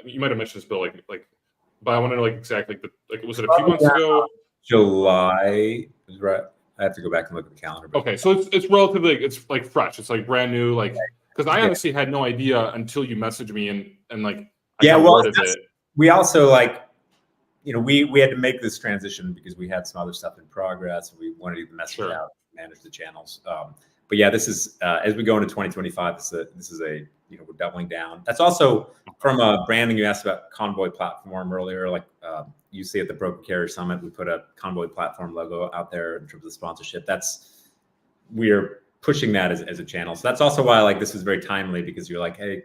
you might have mentioned this, Bill, but I want to know exactly was it a few months ago? July, right? I have to go back and look at the calendar. Okay, so it's relatively it's fresh. It's brand new, because I honestly had no idea until you messaged me and I heard of it. We also we had to make this transition because we had some other stuff in progress. We wanted to get the message out, manage the channels. But yeah, this is as we go into 2025. This is a we're doubling down. That's also from a branding. You asked about Convoy platform earlier. You see at the Broker Carrier Summit, we put a Convoy platform logo out there in terms of sponsorship. We are pushing that as a channel. So that's also why this is very timely, because you're hey,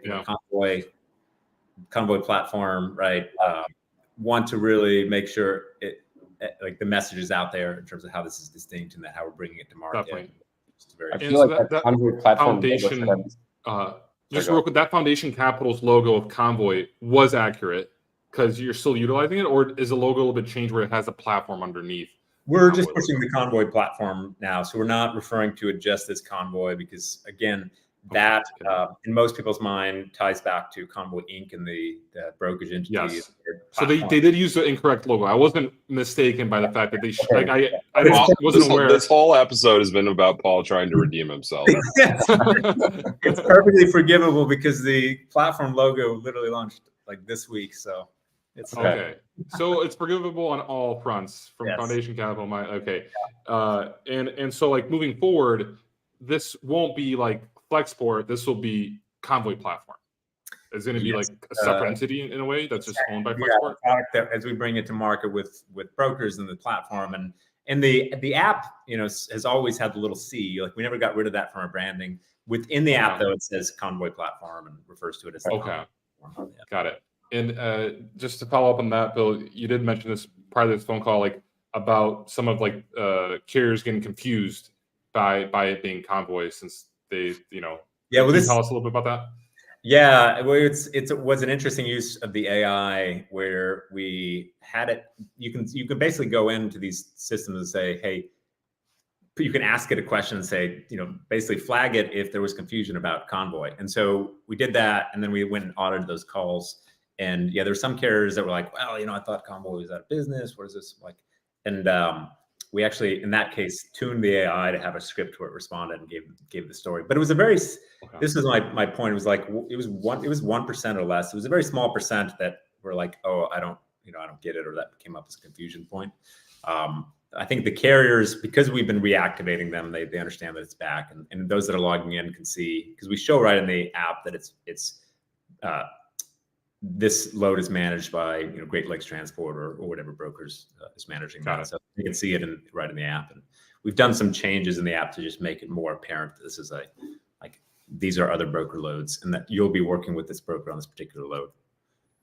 Convoy platform, right? Want to really make sure the message is out there in terms of how this is distinct and how we're bringing it to market. Definitely. I feel that Convoy platform foundation, just real quick, that Foundation Capital's logo of Convoy was accurate because you're still utilizing it, or is the logo a little bit changed where it has a platform underneath? We're just pushing the Convoy platform now, so we're not referring to it just as Convoy, because again, that in most people's mind ties back to Convoy Inc. and the brokerage entity. Yes. So they did use the incorrect logo. I wasn't mistaken by the fact that they I wasn't aware. This whole episode has been about Paul trying to redeem himself. It's perfectly forgivable because the platform logo literally launched this week, so it's okay. So it's forgivable on all fronts from Foundation Capital. And so moving forward, this won't be Flexport. This will be Convoy platform. It's going to be a separate entity in a way that's just owned by Flexport. Product that, as we bring it to market with brokers and the platform and the app, has always had the little C. We never got rid of that from our branding. Within the app, though, it says Convoy platform and refers to it as the Convoy platform. Yeah. Got it. And just to follow up on that, Bill, you did mention this prior to this phone call, about some of carriers getting confused by it being Convoy, since they, can you tell us a little bit about that? Yeah, well, it was an interesting use of the AI where we had it. You can basically go into these systems and say, hey, you can ask it a question and say, basically flag it if there was confusion about Convoy. And so we did that, and then we went and audited those calls. And yeah, there's some carriers that were well, I thought Convoy was out of business. What is this like? And we actually, in that case, tuned the AI to have a script where it responded and gave the story. But it was a very, this was my point. It was it was 1% or less. It was a very small percent that were oh, I don't get it, or that came up as a confusion point. I think the carriers, because we've been reactivating them, they understand that it's back, and those that are logging in can see, because we show right in the app that it's this load is managed by Great Lakes Transport or whatever brokers is managing that. So you can see it right in the app, and we've done some changes in the app to just make it more apparent that this is these are other broker loads, and that you'll be working with this broker on this particular load.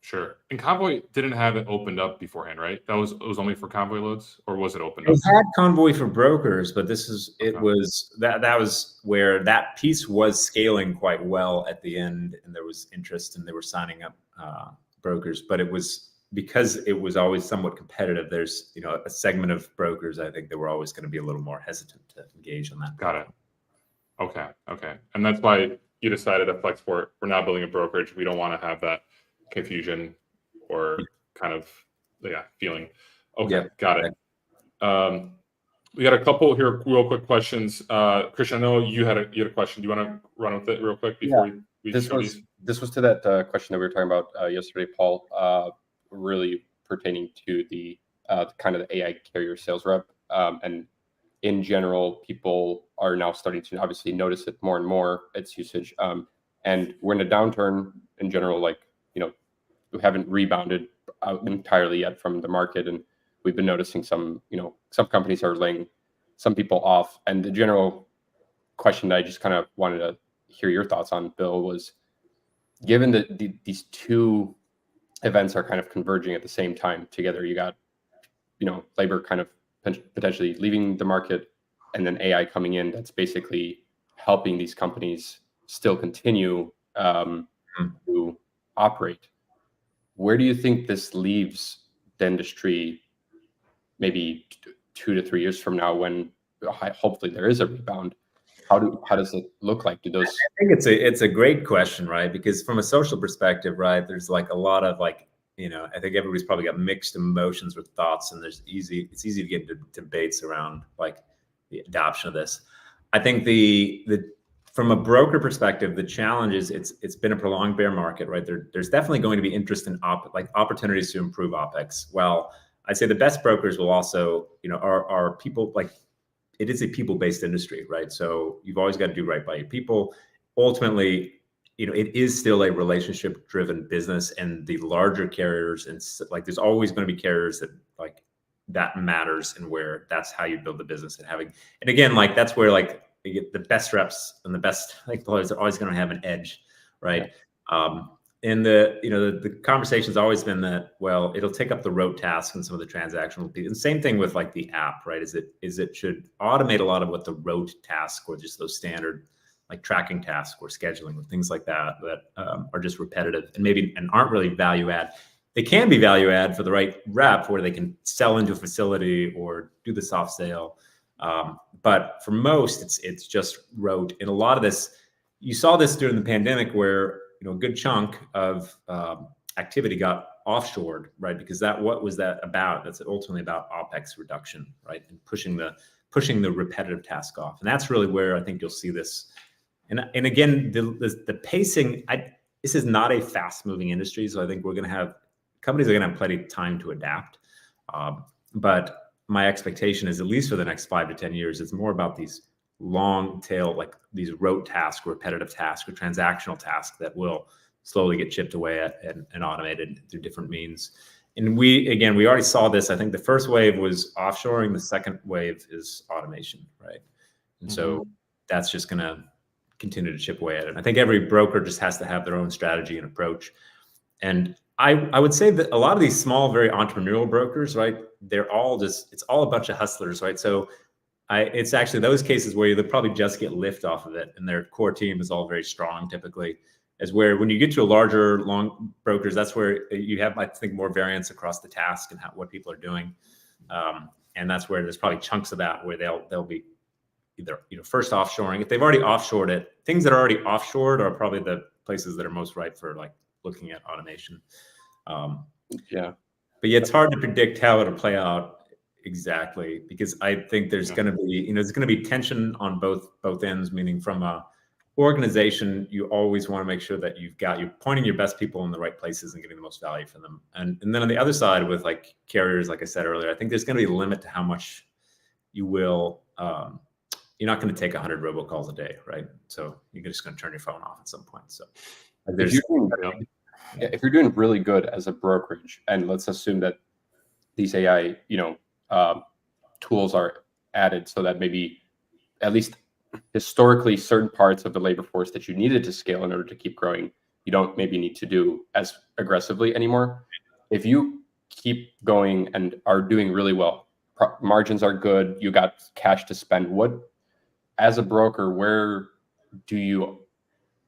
Sure. And Convoy didn't have it opened up beforehand, right? It was only for Convoy loads, or was it opened up? It had Convoy for brokers, but that was where that piece was scaling quite well at the end, and there was interest, and they were signing up brokers. But it was because it was always somewhat competitive. There's a segment of brokers, I think, that were always going to be a little more hesitant to engage on that. Got it. Okay. And that's why you decided at Flexport, we're now building a brokerage. We don't want to have that confusion or kind of feeling. Okay, got it. We got a couple here real quick questions. Christian, I know you had a question. Do you want to run with it real quick before we this was to that question that we were talking about yesterday, Paul, really pertaining to the kind of the AI carrier sales rep, and in general, people are now starting to obviously notice it more and more, its usage, and we're in a downturn in general. We haven't rebounded out entirely yet from the market, and we've been noticing some companies are laying some people off. And the general question that I just kind of wanted to hear your thoughts on, Bill, was, given that these two events are kind of converging at the same time together, you got labor kind of potentially leaving the market, and then AI coming in, that's basically helping these companies still continue to operate. Where do you think this leaves the industry maybe 2 to 3 years from now, when hopefully there is a rebound? How does it look like? I think it's a great question, right? Because from a social perspective, right, there's like a lot of like, I think everybody's probably got mixed emotions or thoughts, and it's easy to get into debates around like the adoption of this. I think from a broker perspective, the challenge is it's been a prolonged bear market, right? There's definitely going to be interest in opportunities to improve OpEx. Well, I'd say the best brokers will also, are people like, it is a people-based industry, right? So you've always got to do right by your people. Ultimately, it is still a relationship-driven business, and the larger carriers, and like, there's always going to be carriers that matters, and where that's how you build the business. And again, like, that's where like you get the best reps and the best like players are always going to have an edge, right? Yeah. And the conversation's always been that, well, it'll take up the rote task and some of the transactional piece. And same thing with like the app, right? Is it should automate a lot of what the rote task, or just those standard like tracking tasks or scheduling or things like that are just repetitive and aren't really value add. They can be value add for the right rep, where they can sell into a facility or do the soft sale. But for most, it's just rote. And a lot of this, you saw this during the pandemic, where a good chunk of activity got offshored, right? Because what was that about? That's ultimately about OpEx reduction, right? And pushing the repetitive task off. And that's really where I think you'll see this. And again, the pacing, this is not a fast moving industry. So I think companies are going to have plenty of time to adapt. But my expectation is, at least for the next 5 to 10 years, it's more about these long tail, like these rote tasks, repetitive tasks, or transactional tasks that will slowly get chipped away at and automated through different means. And we already saw this. I think the first wave was offshoring. The second wave is automation, right? And so that's just going to continue to chip away at it. And I think every broker just has to have their own strategy and approach. And I would say that a lot of these small, very entrepreneurial brokers, right, it's all a bunch of hustlers, right? So it's actually those cases where they'll probably just get lift off of it, and their core team is all very strong typically. Is where when you get to a larger, long brokers, that's where you have, I think, more variance across the task and what people are doing. And that's where there's probably chunks of that where they'll be either first offshoring. If they've already offshored it, things that are already offshored are probably the places that are most ripe for like looking at automation. But yeah, it's hard to predict how it'll play out exactly, because I think there's going to be, there's going to be tension on both ends. Meaning, from a organization, you always want to make sure that you're pointing your best people in the right places and getting the most value from them. And then on the other side, with like carriers, like I said earlier, I think there's going to be a limit to how much you will. You're not going to take 100 robocalls a day, right? So you're just going to turn your phone off at some point. So if you're doing really good as a brokerage, and let's assume that these AI, tools are added, so that maybe at least historically certain parts of the labor force that you needed to scale in order to keep growing, you don't maybe need to do as aggressively anymore. If you keep going and are doing really well, margins are good, you got cash to spend, as a broker, where do you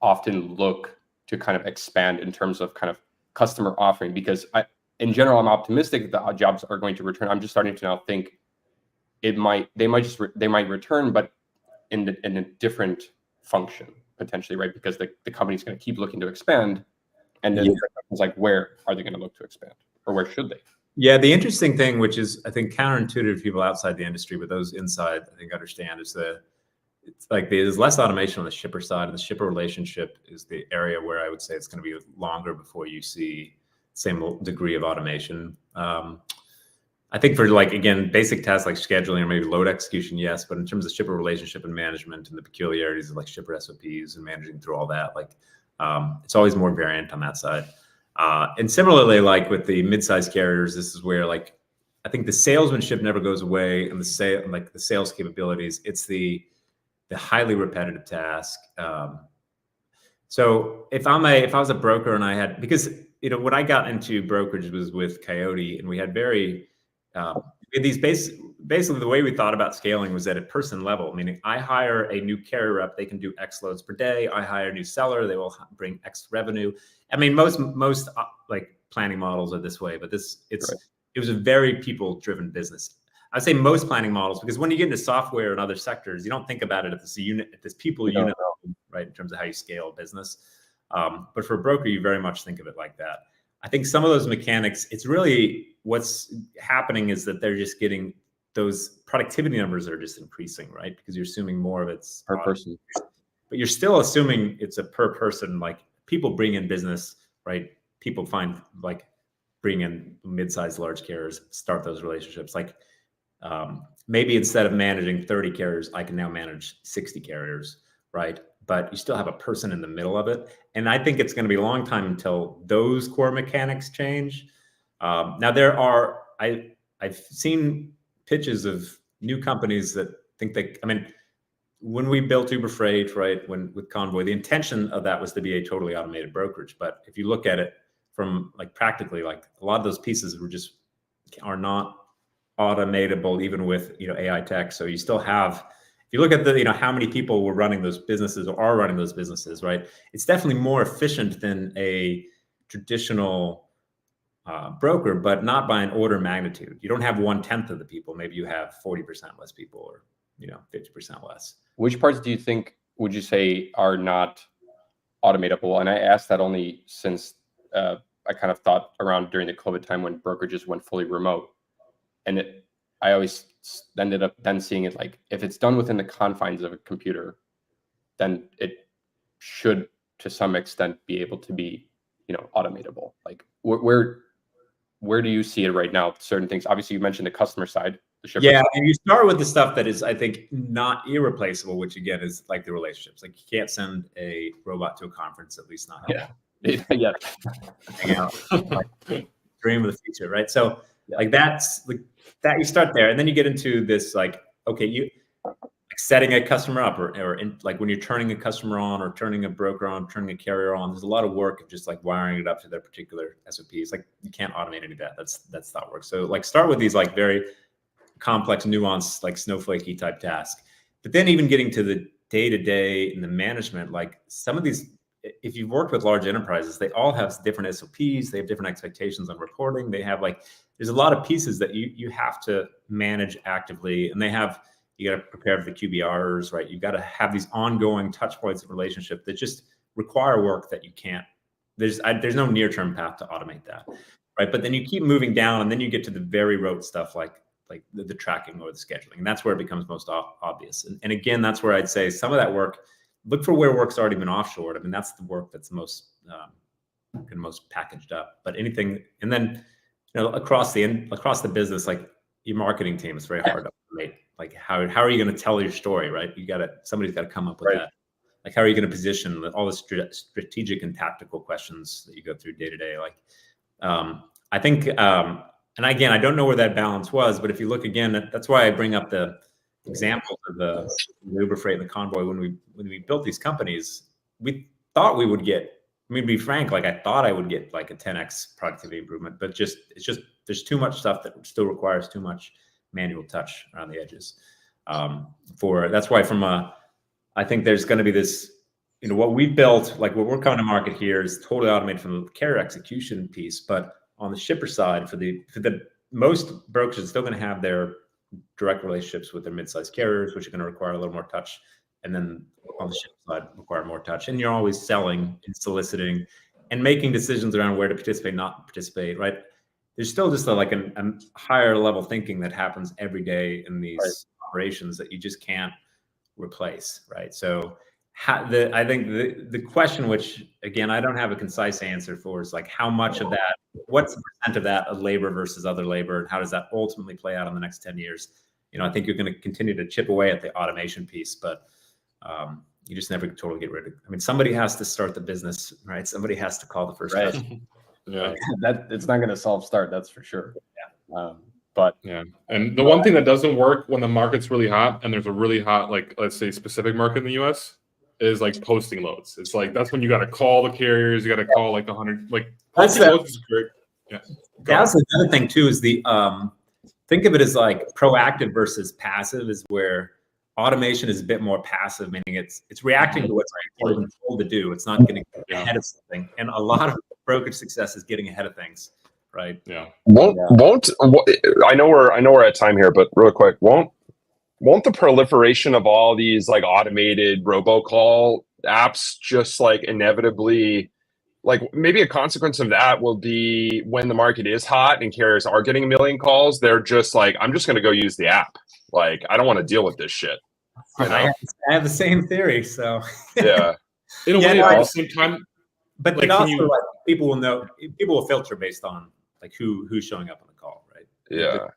often look to kind of expand in terms of kind of customer offering? Because in general, I'm optimistic that the jobs are going to return. I'm just starting to now think they might return, but in a different function potentially, right? Because the company's going to keep looking to expand, and then it's like, where are they going to look to expand, or where should they? Yeah, the interesting thing, which is I think counterintuitive to people outside the industry, but those inside I think understand, is it's like there's less automation on the shipper side, and the shipper relationship is the area where I would say it's going to be longer before you see same degree of automation. I think for basic tasks like scheduling or maybe load execution, yes, but in terms of shipper relationship and management and the peculiarities of like shipper SOPs and managing through all that, it's always more variant on that side. And similarly, like with the mid-sized carriers, this is where I think the salesmanship never goes away, and the sales capabilities, it's the highly repetitive task. So if I was a broker and I had, because when I got into brokerage was with Coyote, and we had these basically the way we thought about scaling was at a person level, meaning I hire a new carrier rep, they can do X loads per day. I hire a new seller, they will bring X revenue. I mean, most planning models are this way, but it was a very people driven business. I'd say most planning models, because when you get into software and other sectors, you don't think about it at this unit, at this people unit, right, in terms of how you scale a business. But for a broker, you very much think of it like that. I think some of those mechanics, it's really what's happening is that they're just getting those productivity numbers are just increasing, right? Because you're assuming more of it's per person, but you're still assuming it's a per person. Like people bring in business, right? People find like bring in mid-sized, large carriers, start those relationships. Like maybe instead of managing 30 carriers, I can now manage 60 carriers, right? But you still have a person in the middle of it. And I think it's going to be a long time until those core mechanics change. Now there are, I've seen pitches of new companies that think when we built Uber Freight, right, with Convoy, the intention of that was to be a totally automated brokerage. But if you look at it from like practically, like a lot of those pieces are not automatable, even with, AI tech. So you still have, if you look at the, how many people were running those businesses or are running those businesses, right? It's definitely more efficient than a traditional broker, but not by an order of magnitude. You don't have 1/10 of the people. Maybe you have 40% less people, or 50% less. Which parts would you say are not automatable? And I asked that only since I kind of thought around during the COVID time when brokerages went fully remote, and I always ended up then seeing it like, if it's done within the confines of a computer, then it should to some extent be able to be, automatable. Like where do you see it right now? Certain things, obviously you mentioned the customer side, the shipper side. And you start with the stuff that is, I think, not irreplaceable, which again is like the relationships. Like you can't send a robot to a conference, at least not. Yeah. Hang out, like, dream of the future, right? So like that's like that, you start there, and then you get into this like, okay, you like setting a customer up, or like when you're turning a customer on, or turning a broker on, turning a carrier on. There's a lot of work of just like wiring it up to their particular SOPs. Like you can't automate any of that. That's not work. So like start with these like very complex, nuanced, like snowflakey type task. But then even getting to the day-to-day and the management, like some of these, if you've worked with large enterprises, they all have different SOPs. They have different expectations on reporting. They have there's a lot of pieces that you have to manage actively, and you got to prepare for the QBRs, right? You've got to have these ongoing touch points of relationship that just require work that you can't, there's no near-term path to automate that, right? But then you keep moving down, and then you get to the very rote stuff like the tracking or the scheduling. And that's where it becomes most obvious. And again, that's where I'd say some of that work, look for where work's already been offshored. I mean, that's the work that's most packaged up. But anything, and then across the business, like your marketing team, is very hard to automate. Like how are you going to tell your story, right? Somebody's got to come up with that. Like how are you going to position all the strategic and tactical questions that you go through day to day? Like I think, and again, I don't know where that balance was, but if you look again, that's why I bring up the example of the Uber Freight and the Convoy. When we built these companies, we thought we would get, to be frank, like I thought I would get like a 10x productivity improvement, but there's too much stuff that still requires too much manual touch around the edges. That's why I think there's going to be this, what we built, like what we're coming to market here is totally automated from the carrier execution piece, but on the shipper side, for the most brokers are still going to have their direct relationships with their mid-sized carriers, which are going to require a little more touch. And then on the shipper side, require more touch. And you're always selling and soliciting and making decisions around where to participate, not participate, right? There's still just a higher level thinking that happens every day in these operations that you just can't replace, right? So I think the question, which again, I don't have a concise answer for, is like how much of that, what's the percent of that of labor versus other labor, and how does that ultimately play out in the next 10 years? I think you're going to continue to chip away at the automation piece, but you just never totally get rid of it. I mean, somebody has to start the business, right? Somebody has to call the first customer. Yeah, that it's not going to self-start, that's for sure. But yeah, and the one thing that doesn't work when the market's really hot and there's a really hot, like let's say specific market in the US, is like posting loads. It's like that's when you got to call the carriers, you got to call like 100. Like posting loads is great. Yeah, that's another thing too. Is the think of it as like proactive versus passive, is where automation is a bit more passive, meaning it's reacting to what's being told to do. It's not getting ahead of something. And a lot of brokerage success is getting ahead of things, right? Yeah. I know we're at time here, but real quick, won't the proliferation of all these like automated robocall apps just like inevitably, like maybe a consequence of that will be when the market is hot and carriers are getting a million calls, they're just like, I'm just going to go use the app. Like, I don't want to deal with this shit. You know? I have the same theory. So yeah. In a way, at the same time, but like, also like people will know, people will filter based on like who's showing up on the call, right? Yeah.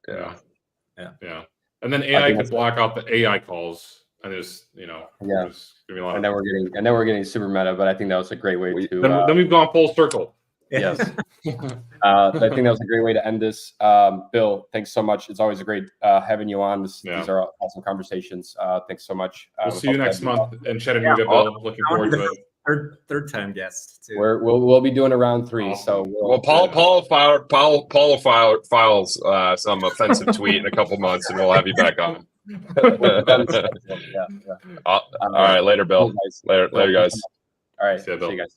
And then AI could block out the AI calls, and just just give me a lot. And then we're getting super meta, but I think that was a great way to. Then we've gone full circle. Yes. I think that was a great way to end this. Bill, thanks so much. It's always a great having you on. These are awesome conversations. Thanks so much. We'll see you next month in Chattanooga, Bill. Looking forward to it. Third time guest too. We'll be doing a round 3. Awesome. So Paul files some offensive tweet in a couple months, and we'll have you back on. All right, later, Bill. Later, guys. All right, see you guys.